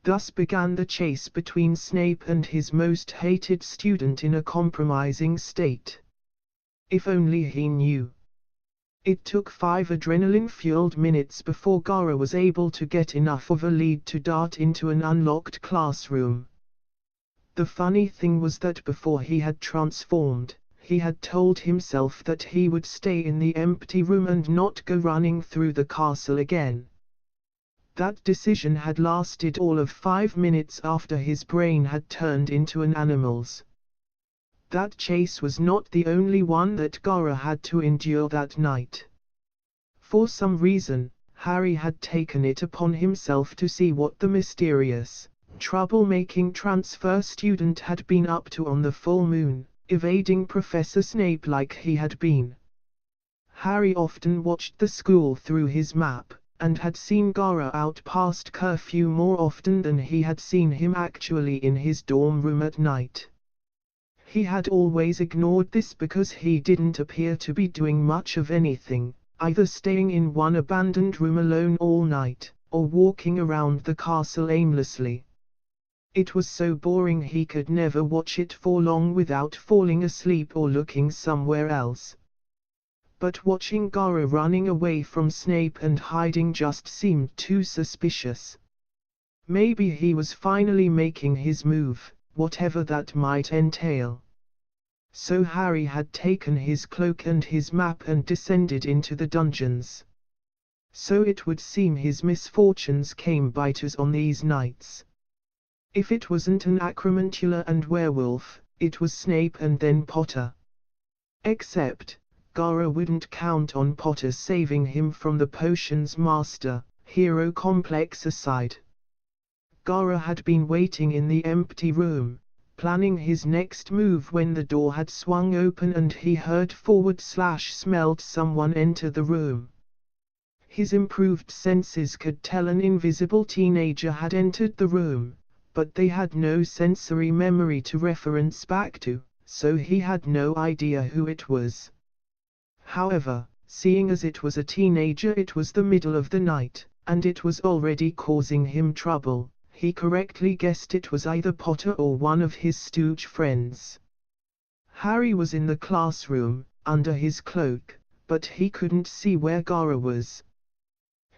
Thus began the chase between Snape and his most hated student in a compromising state. If only he knew. It took 5 adrenaline-fueled minutes before Gara was able to get enough of a lead to dart into an unlocked classroom. The funny thing was that before he had transformed, he had told himself that he would stay in the empty room and not go running through the castle again. That decision had lasted all of 5 minutes after his brain had turned into an animal's. That chase was not the only one that Gara had to endure that night. For some reason, Harry had taken it upon himself to see what the mysterious, troublemaking transfer student had been up to on the full moon, evading Professor Snape like he had been. Harry often watched the school through his map, and had seen Gara out past curfew more often than he had seen him actually in his dorm room at night. He had always ignored this because he didn't appear to be doing much of anything, either staying in one abandoned room alone all night, or walking around the castle aimlessly. It was so boring he could never watch it for long without falling asleep or looking somewhere else. But watching Gara running away from Snape and hiding just seemed too suspicious. Maybe he was finally making his move, whatever that might entail. So Harry had taken his cloak and his map and descended into the dungeons. So it would seem his misfortunes came by twos on these nights. If it wasn't an acromantula and werewolf, it was Snape and then Potter. Except, Gara wouldn't count on Potter saving him from the potions master, hero complex aside. Gara had been waiting in the empty room, planning his next move when the door had swung open and he heard /smelled someone enter the room. His improved senses could tell an invisible teenager had entered the room, but they had no sensory memory to reference back to, so he had no idea who it was. However, seeing as it was a teenager, it was the middle of the night, and it was already causing him trouble. He correctly guessed it was either Potter or one of his stooge friends. Harry was in the classroom, under his cloak, but he couldn't see where Gara was.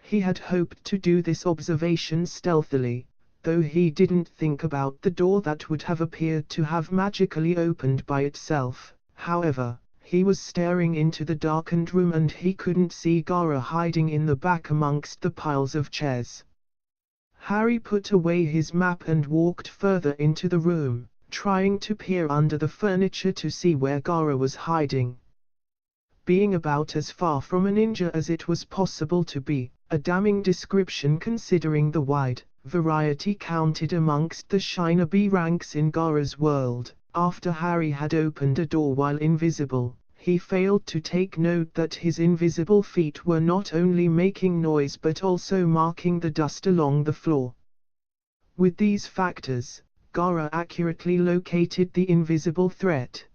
He had hoped to do this observation stealthily, though he didn't think about the door that would have appeared to have magically opened by itself. However, he was staring into the darkened room and he couldn't see Gara hiding in the back amongst the piles of chairs. Harry put away his map and walked further into the room, trying to peer under the furniture to see where Gara was hiding. Being about as far from a ninja as it was possible to be, a damning description considering the wide variety counted amongst the Shiner B ranks in Gara's world. After Harry had opened a door while invisible, he failed to take note that his invisible feet were not only making noise but also marking the dust along the floor. With these factors, Gara accurately located the invisible threat.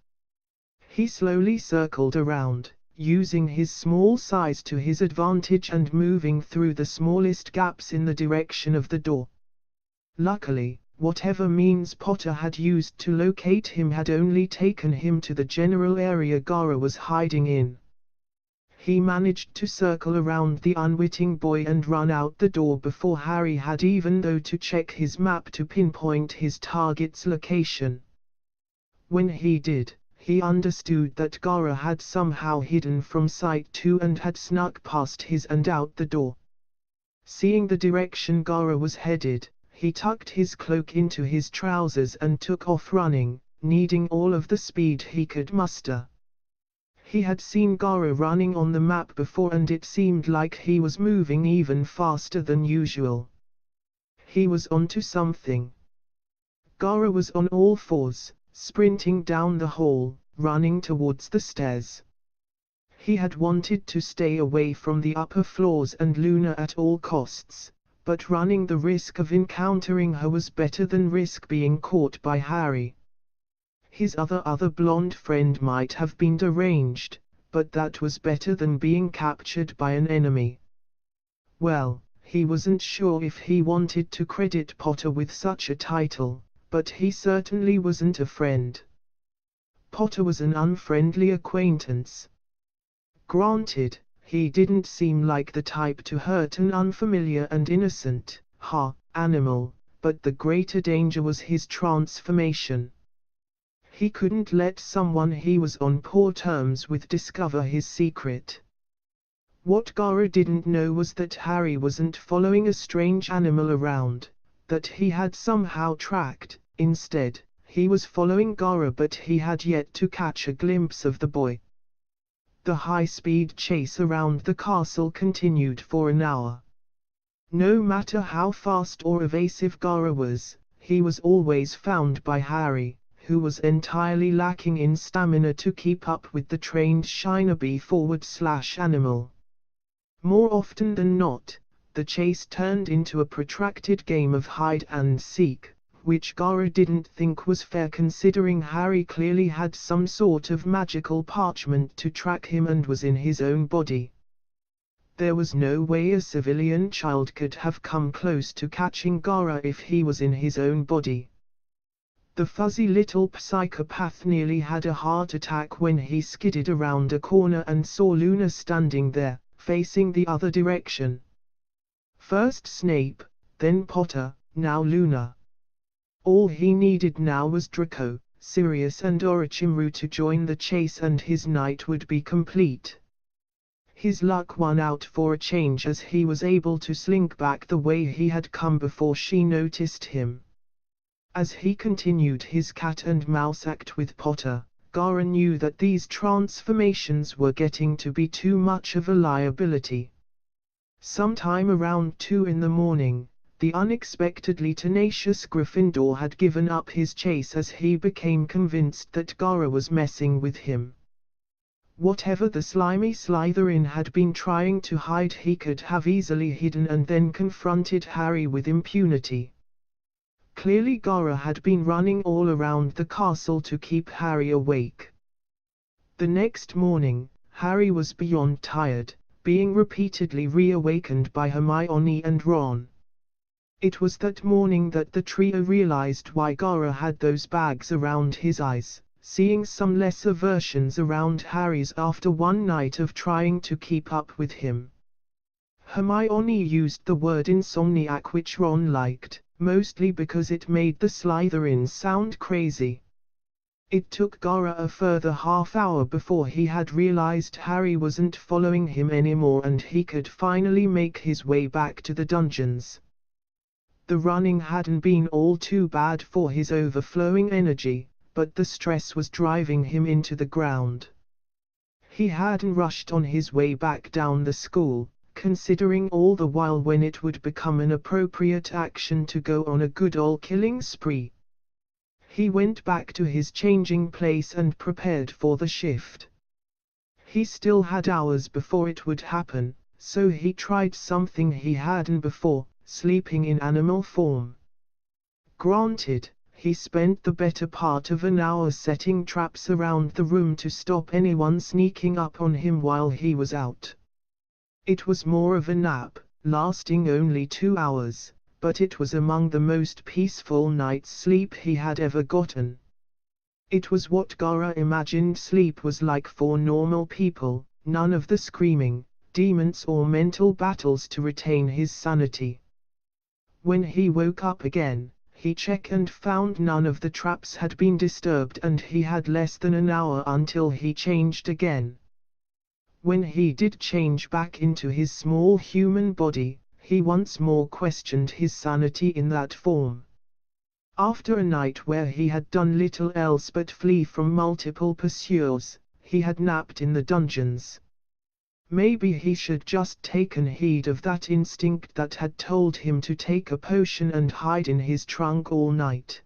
He slowly circled around, using his small size to his advantage and moving through the smallest gaps in the direction of the door. Luckily, whatever means Potter had used to locate him had only taken him to the general area Gara was hiding in. He managed to circle around the unwitting boy and run out the door before Harry had even though to check his map to pinpoint his target's location. When he did, he understood that Gara had somehow hidden from sight too and had snuck past his and out the door. Seeing the direction Gara was headed, he tucked his cloak into his trousers and took off running, needing all of the speed he could muster. He had seen Gara running on the map before and it seemed like he was moving even faster than usual. He was onto something. Gara was on all fours, sprinting down the hall, running towards the stairs. He had wanted to stay away from the upper floors and Luna at all costs, but running the risk of encountering her was better than risk being caught by Harry. His other blonde friend might have been deranged, but that was better than being captured by an enemy. Well, he wasn't sure if he wanted to credit Potter with such a title, but he certainly wasn't a friend. Potter was an unfriendly acquaintance. Granted, he didn't seem like the type to hurt an unfamiliar and innocent, animal, but the greater danger was his transformation. He couldn't let someone he was on poor terms with discover his secret. What Gara didn't know was that Harry wasn't following a strange animal around, that he had somehow tracked. Instead, he was following Gara, but he had yet to catch a glimpse of the boy. The high-speed chase around the castle continued for an hour. No matter how fast or evasive Gara was, he was always found by Harry, who was entirely lacking in stamina to keep up with the trained Shinobi forward/animal. More often than not, the chase turned into a protracted game of hide and seek, which Gara didn't think was fair considering Harry clearly had some sort of magical parchment to track him and was in his own body. There was no way a civilian child could have come close to catching Gara if he was in his own body. The fuzzy little psychopath nearly had a heart attack when he skidded around a corner and saw Luna standing there, facing the other direction. First Snape, then Potter, now Luna. All he needed now was Draco, Sirius and Orochimaru to join the chase and his night would be complete. His luck won out for a change as he was able to slink back the way he had come before she noticed him. As he continued his cat-and-mouse act with Potter, Gara knew that these transformations were getting to be too much of a liability. Sometime around 2 in the morning, the unexpectedly tenacious Gryffindor had given up his chase as he became convinced that Gara was messing with him. Whatever the slimy Slytherin had been trying to hide he could have easily hidden and then confronted Harry with impunity. Clearly Gara had been running all around the castle to keep Harry awake. The next morning, Harry was beyond tired, being repeatedly reawakened by Hermione and Ron. It was that morning that the trio realized why Gara had those bags around his eyes, seeing some lesser versions around Harry's after one night of trying to keep up with him. Hermione used the word insomniac, which Ron liked, mostly because it made the Slytherins sound crazy. It took Gara a further half hour before he had realized Harry wasn't following him anymore and he could finally make his way back to the dungeons. The running hadn't been all too bad for his overflowing energy, but the stress was driving him into the ground. He hadn't rushed on his way back down the school, considering all the while when it would become an appropriate action to go on a good old killing spree. He went back to his changing place and prepared for the shift. He still had hours before it would happen, so he tried something he hadn't before, sleeping in animal form. Granted, he spent the better part of an hour setting traps around the room to stop anyone sneaking up on him while he was out. It was more of a nap, lasting only 2 hours, but it was among the most peaceful night's sleep he had ever gotten. It was what Gara imagined sleep was like for normal people, none of the screaming, demons or mental battles to retain his sanity. When he woke up again, he checked and found none of the traps had been disturbed and he had less than an hour until he changed again. When he did change back into his small human body, he once more questioned his sanity in that form. After a night where he had done little else but flee from multiple pursuers, he had napped in the dungeons. Maybe he should just taken heed of that instinct that had told him to take a potion and hide in his trunk all night.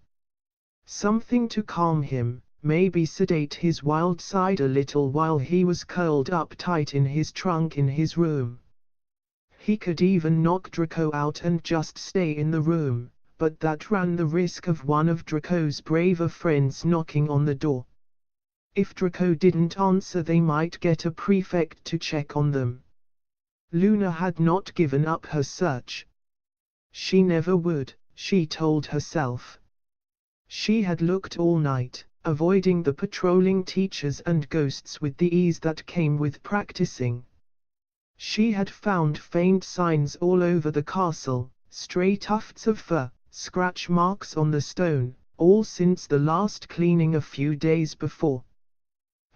Something to calm him, maybe sedate his wild side a little while he was curled up tight in his trunk in his room. He could even knock Draco out and just stay in the room, but that ran the risk of one of Draco's braver friends knocking on the door. If Draco didn't answer, they might get a prefect to check on them. Luna had not given up her search. She never would, she told herself. She had looked all night, avoiding the patrolling teachers and ghosts with the ease that came with practicing. She had found faint signs all over the castle, stray tufts of fur, scratch marks on the stone, all since the last cleaning a few days before.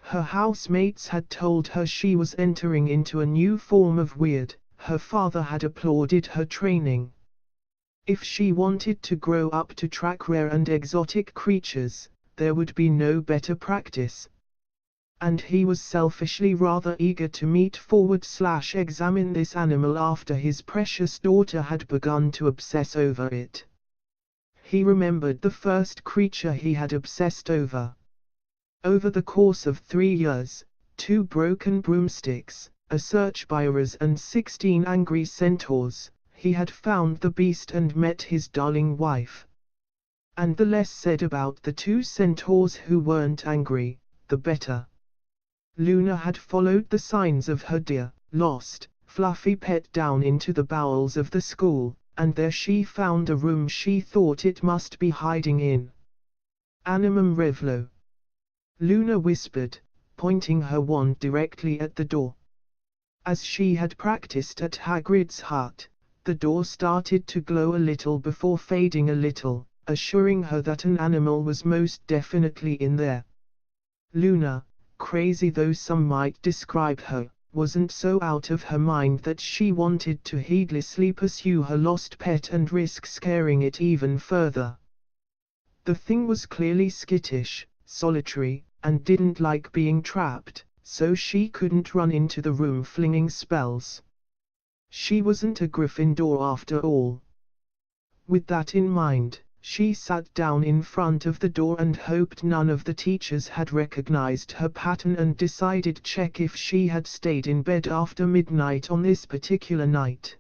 Her housemates had told her she was entering into a new form of weird. Her father had applauded her training. If she wanted to grow up to track rare and exotic creatures, there would be no better practice. And he was selfishly rather eager to meet/examine this animal after his precious daughter had begun to obsess over it. He remembered the first creature he had obsessed over. Over the course of 3 years, 2 broken broomsticks, a search by Auras and 16 angry centaurs, he had found the beast and met his darling wife. And the less said about the 2 centaurs who weren't angry, the better. Luna had followed the signs of her dear, lost, fluffy pet down into the bowels of the school, and there she found a room she thought it must be hiding in. Animum Revlo. Luna whispered, pointing her wand directly at the door. As she had practiced at Hagrid's hut, the door started to glow a little before fading a little, assuring her that an animal was most definitely in there. Luna, crazy though some might describe her, wasn't so out of her mind that she wanted to heedlessly pursue her lost pet and risk scaring it even further. The thing was clearly skittish, solitary, and didn't like being trapped, so she couldn't run into the room flinging spells. She wasn't a Gryffindor after all. With that in mind, she sat down in front of the door and hoped none of the teachers had recognized her pattern and decided check if she had stayed in bed after midnight on this particular night.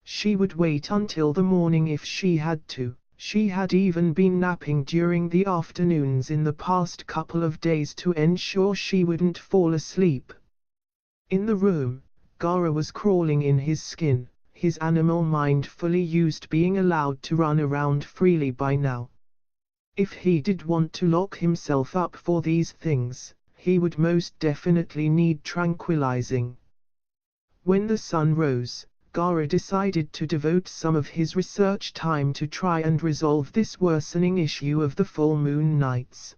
She would wait until the morning if she had to. She had even been napping during the afternoons in the past couple of days to ensure she wouldn't fall asleep. In the room, Gara was crawling in his skin, his animal mind fully used, being allowed to run around freely by now. If he did want to lock himself up for these things, he would most definitely need tranquilizing. When the sun rose, Gara decided to devote some of his research time to try and resolve this worsening issue of the full moon nights.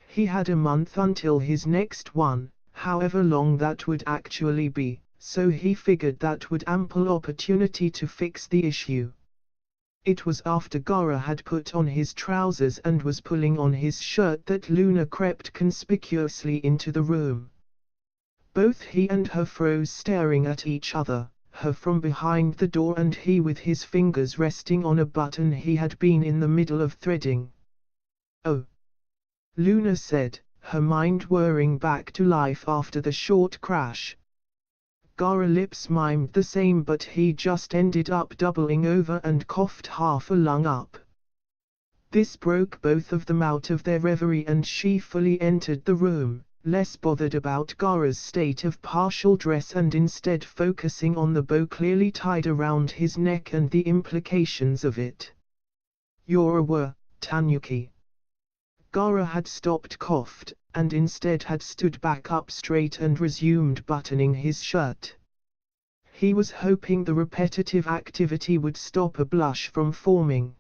He had a month until his next one, however long that would actually be, so he figured that would ample opportunity to fix the issue. It was after Gara had put on his trousers and was pulling on his shirt that Luna crept conspicuously into the room. Both he and her froze staring at each other, her from behind the door and he with his fingers resting on a button he had been in the middle of threading. "Oh," Luna said, her mind whirring back to life after the short crash. Gara lips mimed the same, but he just ended up doubling over and coughed half a lung up. This broke both of them out of their reverie and she fully entered the room, less bothered about Gara's state of partial dress and instead focusing on the bow clearly tied around his neck and the implications of it. "You're Tanuki." Gara had stopped coughed, and instead had stood back up straight and resumed buttoning his shirt. He was hoping the repetitive activity would stop a blush from forming.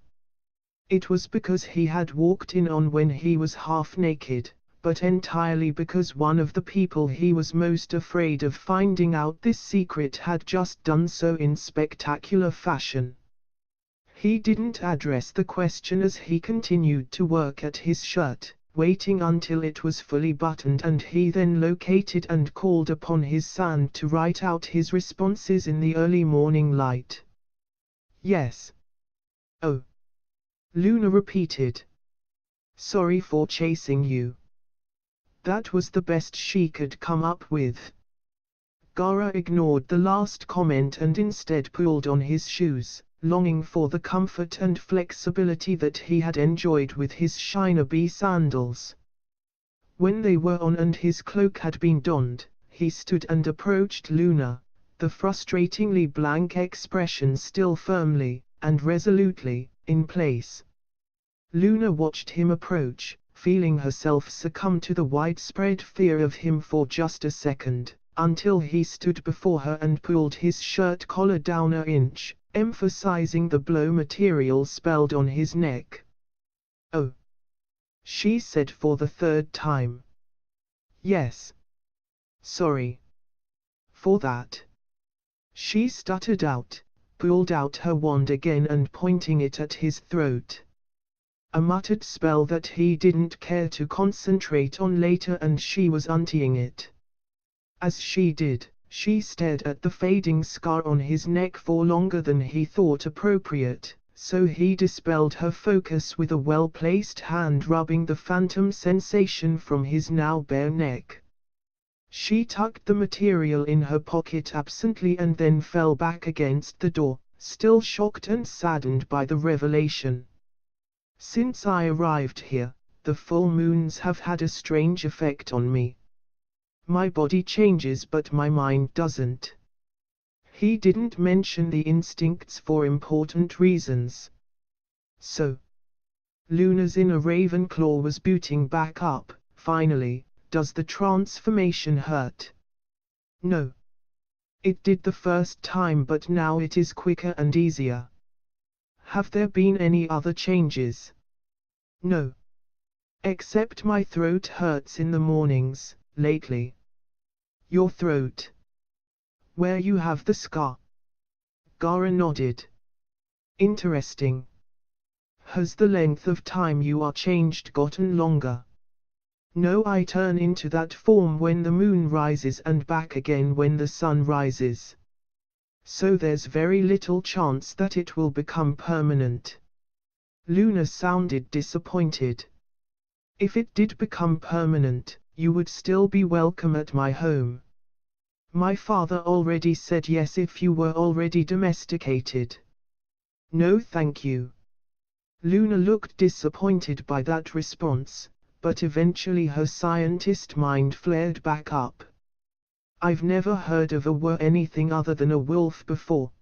It was because he had walked in on when he was half naked, but entirely because one of the people he was most afraid of finding out this secret had just done so in spectacular fashion. He didn't address the question as he continued to work at his shirt, waiting until it was fully buttoned, and he then located and called upon his son to write out his responses in the early morning light. "Yes." "Oh," Luna repeated. "Sorry for chasing you." That was the best she could come up with. Gara ignored the last comment and instead pulled on his shoes, longing for the comfort and flexibility that he had enjoyed with his shinobi sandals. When they were on and his cloak had been donned, he stood and approached Luna, the frustratingly blank expression still firmly, and resolutely, in place. Luna watched him approach, feeling herself succumb to the widespread fear of him for just a second, until he stood before her and pulled his shirt collar down an inch, emphasizing the blow material spelled on his neck. "Oh," she said for the third time. "Yes. Sorry. For that." She stuttered out, pulled out her wand again and pointing it at his throat. A muttered spell that he didn't care to concentrate on later, and she was untying it. As she did, she stared at the fading scar on his neck for longer than he thought appropriate, so he dispelled her focus with a well-placed hand rubbing the phantom sensation from his now bare neck. She tucked the material in her pocket absently and then fell back against the door, still shocked and saddened by the revelation. "Since I arrived here, the full moons have had a strange effect on me. My body changes but my mind doesn't." He didn't mention the instincts for important reasons. "So," Luna's inner Ravenclaw was booting back up, finally, "does the transformation hurt?" "No. It did the first time but now it is quicker and easier." "Have there been any other changes?" "No. Except my throat hurts in the mornings, lately." "Your throat? Where you have the scar?" Gara nodded. "Interesting. Has the length of time you are changed gotten longer?" "No, I turn into that form when the moon rises and back again when the sun rises. So there's very little chance that it will become permanent." Luna sounded disappointed. "If it did become permanent, you would still be welcome at my home. My father already said yes if you were already domesticated." "No thank you." Luna looked disappointed by that response, but eventually her scientist mind flared back up. "I've never heard of a were anything other than a wolf before.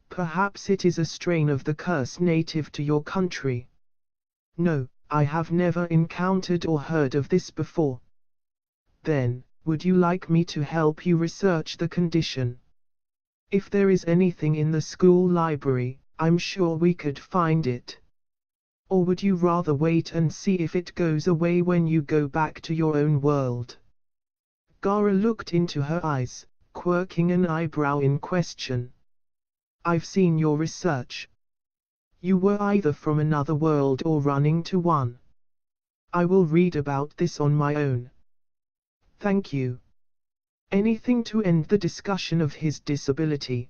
Perhaps it is a strain of the curse native to your country." "No, I have never encountered or heard of this before." "Then, would you like me to help you research the condition? If there is anything in the school library, I'm sure we could find it. Or would you rather wait and see if it goes away when you go back to your own world?" Gara looked into her eyes, quirking an eyebrow in question. "I've seen your research. You were either from another world or running to one. I will read about this on my own." "Thank you." Anything to end the discussion of his disability.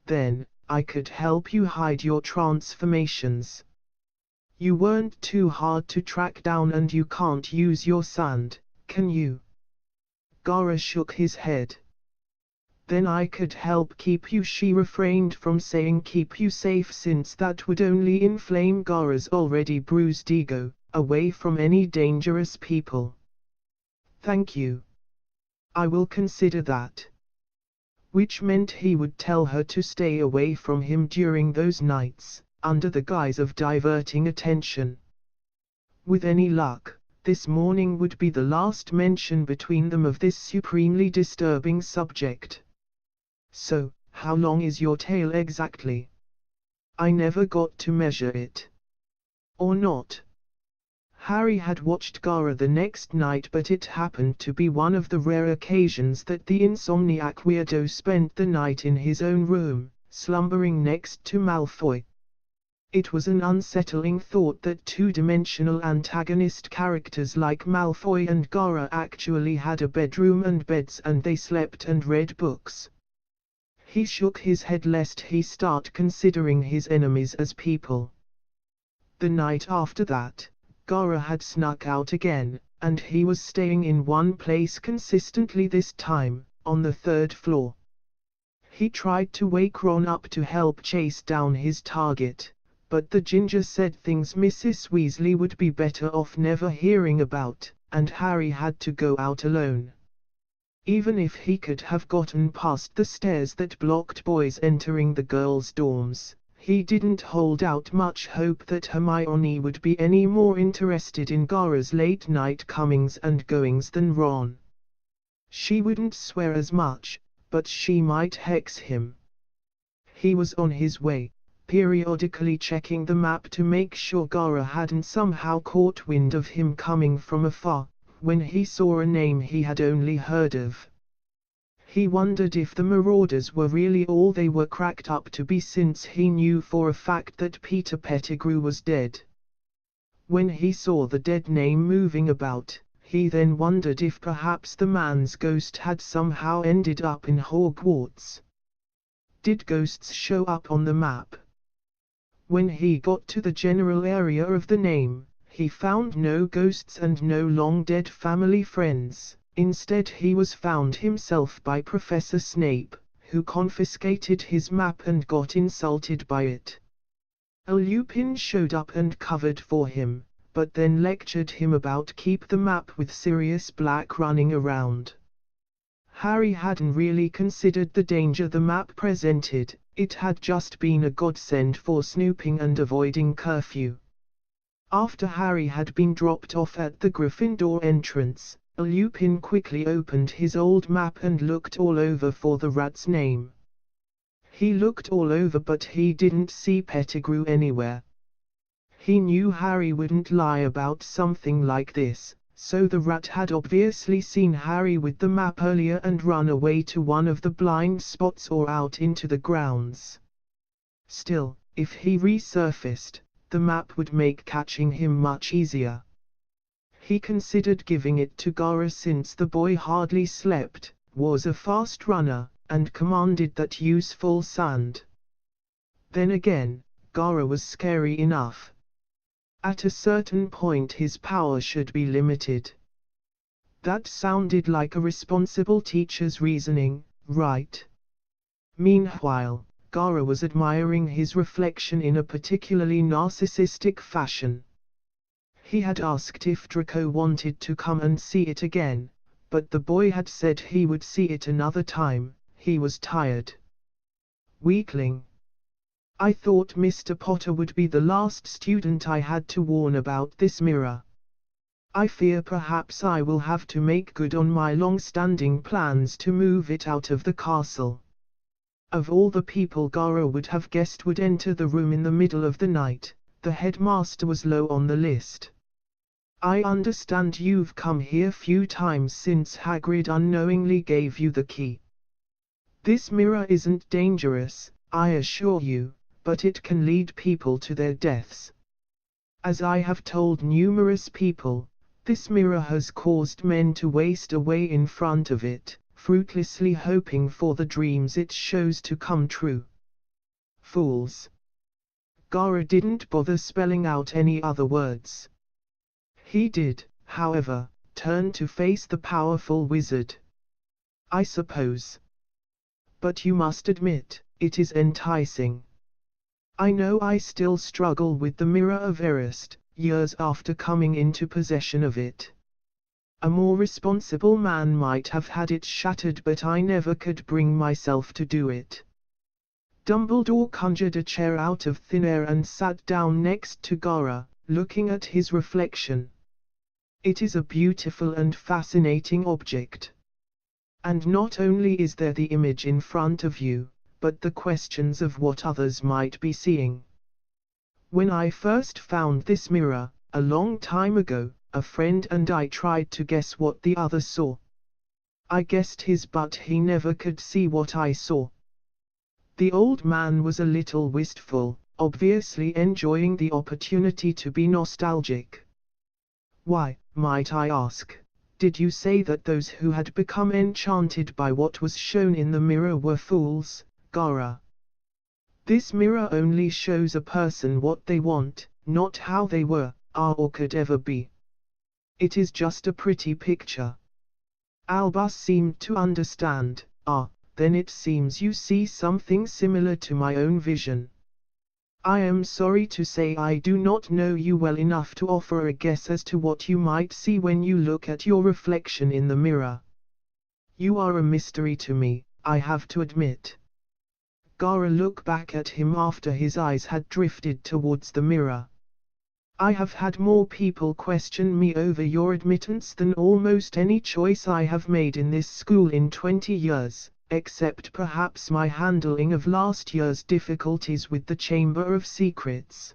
"Then, I could help you hide your transformations. You weren't too hard to track down and you can't use your sand, can you?" Gara shook his head. "Then I could help keep you." She refrained from saying keep you safe since that would only inflame Gara's already bruised ego, away from any dangerous people. "Thank you. I will consider that." Which meant he would tell her to stay away from him during those nights, under the guise of diverting attention. With any luck, this morning would be the last mention between them of this supremely disturbing subject. "So, how long is your tail exactly?" "I never got to measure it." "Or not?" Harry had watched Gara the next night, but it happened to be one of the rare occasions that the insomniac weirdo spent the night in his own room, slumbering next to Malfoy. It was an unsettling thought that two-dimensional antagonist characters like Malfoy and Gara actually had a bedroom and beds and they slept and read books. He shook his head lest he start considering his enemies as people. The night after that, Gara had snuck out again, and he was staying in one place consistently this time, on the third floor. He tried to wake Ron up to help chase down his target, but the ginger said things Mrs. Weasley would be better off never hearing about, and Harry had to go out alone. Even if he could have gotten past the stairs that blocked boys entering the girls' dorms, he didn't hold out much hope that Hermione would be any more interested in Gara's late-night comings and goings than Ron. She wouldn't swear as much, but she might hex him. He was on his way, periodically checking the map to make sure Gara hadn't somehow caught wind of him coming from afar, when he saw a name he had only heard of. He wondered if the Marauders were really all they were cracked up to be, since he knew for a fact that Peter Pettigrew was dead. When he saw the dead name moving about, he then wondered if perhaps the man's ghost had somehow ended up in Hogwarts. Did ghosts show up on the map? When he got to the general area of the name, he found no ghosts and no long-dead family friends. Instead he was found himself by Professor Snape, who confiscated his map and got insulted by it. A Lupin showed up and covered for him, but then lectured him about keep the map with Sirius Black running around. Harry hadn't really considered the danger the map presented, it had just been a godsend for snooping and avoiding curfew. After Harry had been dropped off at the Gryffindor entrance, a Lupin quickly opened his old map and looked all over for the rat's name. He looked all over but he didn't see Pettigrew anywhere. He knew Harry wouldn't lie about something like this, so the rat had obviously seen Harry with the map earlier and run away to one of the blind spots or out into the grounds. Still, if he resurfaced, the map would make catching him much easier. He considered giving it to Gara since the boy hardly slept, was a fast runner, and commanded that useful sand. Then again, Gara was scary enough. At a certain point his power should be limited. That sounded like a responsible teacher's reasoning, right? Meanwhile, Gara was admiring his reflection in a particularly narcissistic fashion. He had asked if Draco wanted to come and see it again, but the boy had said he would see it another time, he was tired. Weakling. I thought Mr. Potter would be the last student I had to warn about this mirror. I fear perhaps I will have to make good on my long-standing plans to move it out of the castle. Of all the people Gara would have guessed would enter the room in the middle of the night, the headmaster was low on the list. I understand you've come here few times since Hagrid unknowingly gave you the key. This mirror isn't dangerous, I assure you, but it can lead people to their deaths. As I have told numerous people, this mirror has caused men to waste away in front of it, fruitlessly hoping for the dreams it shows to come true. Fools. Gara didn't bother spelling out any other words. He did, however, turn to face the powerful wizard. I suppose. But you must admit, it is enticing. I know I still struggle with the Mirror of Erist, years after coming into possession of it. A more responsible man might have had it shattered, but I never could bring myself to do it. Dumbledore conjured a chair out of thin air and sat down next to Gara, looking at his reflection. It is a beautiful and fascinating object. And not only is there the image in front of you, but the questions of what others might be seeing. When I first found this mirror, a long time ago, a friend and I tried to guess what the other saw. I guessed his, but he never could see what I saw. The old man was a little wistful, obviously enjoying the opportunity to be nostalgic. Why, might I ask, did you say that those who had become enchanted by what was shown in the mirror were fools, Gara? This mirror only shows a person what they want, not how they were, are or could ever be. It is just a pretty picture. Albus seemed to understand. then it seems you see something similar to my own vision. I am sorry to say I do not know you well enough to offer a guess as to what you might see when you look at your reflection in the mirror. You are a mystery to me, I have to admit. Gaara looked back at him after his eyes had drifted towards the mirror. I have had more people question me over your admittance than almost any choice I have made in this school in 20 years. Except perhaps my handling of last year's difficulties with the Chamber of Secrets.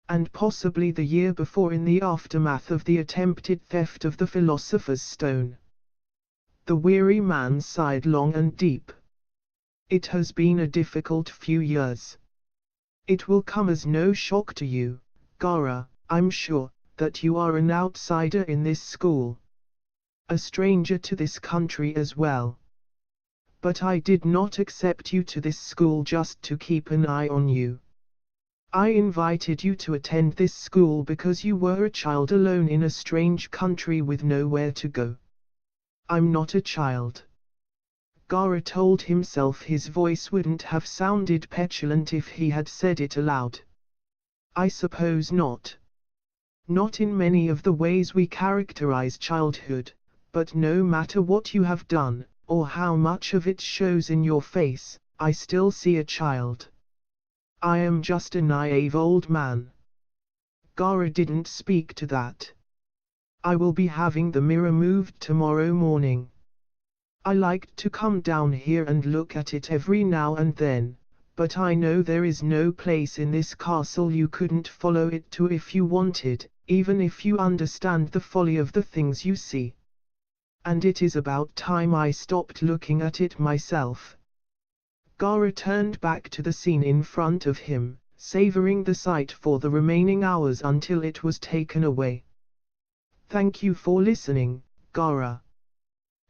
And possibly the year before in the aftermath of the attempted theft of the Philosopher's Stone. The weary man sighed long and deep. It has been a difficult few years. It will come as no shock to you, Gaara, I'm sure, that you are an outsider in this school. A stranger to this country as well. But I did not accept you to this school just to keep an eye on you. I invited you to attend this school because you were a child alone in a strange country with nowhere to go. I'm not a child. Gaara told himself his voice wouldn't have sounded petulant if he had said it aloud. I suppose not. Not in many of the ways we characterize childhood, but no matter what you have done, or how much of it shows in your face, I still see a child. I am just a naive old man. Gaara didn't speak to that. I will be having the mirror moved tomorrow morning. I liked to come down here and look at it every now and then, but I know there is no place in this castle you couldn't follow it to if you wanted, even if you understand the folly of the things you see. And it is about time I stopped looking at it myself. Gaara turned back to the scene in front of him, savoring the sight for the remaining hours until it was taken away. Thank you for listening, Gaara.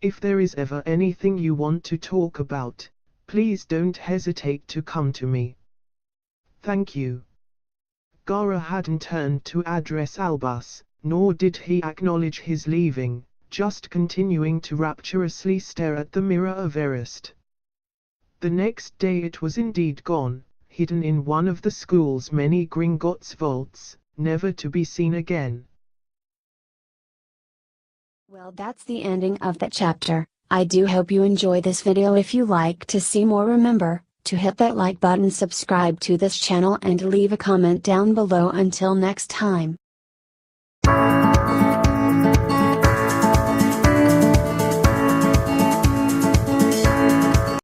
If there is ever anything you want to talk about, please don't hesitate to come to me. Thank you. Gaara hadn't turned to address Albus, nor did he acknowledge his leaving, just continuing to rapturously stare at the mirror of Erist. The next day it was indeed gone, hidden in one of the school's many Gringotts vaults, never to be seen again. Well, that's the ending of that chapter. I do hope you enjoy this video. If you like to see more, remember to hit that like button, subscribe to this channel and leave a comment down below. Until next time.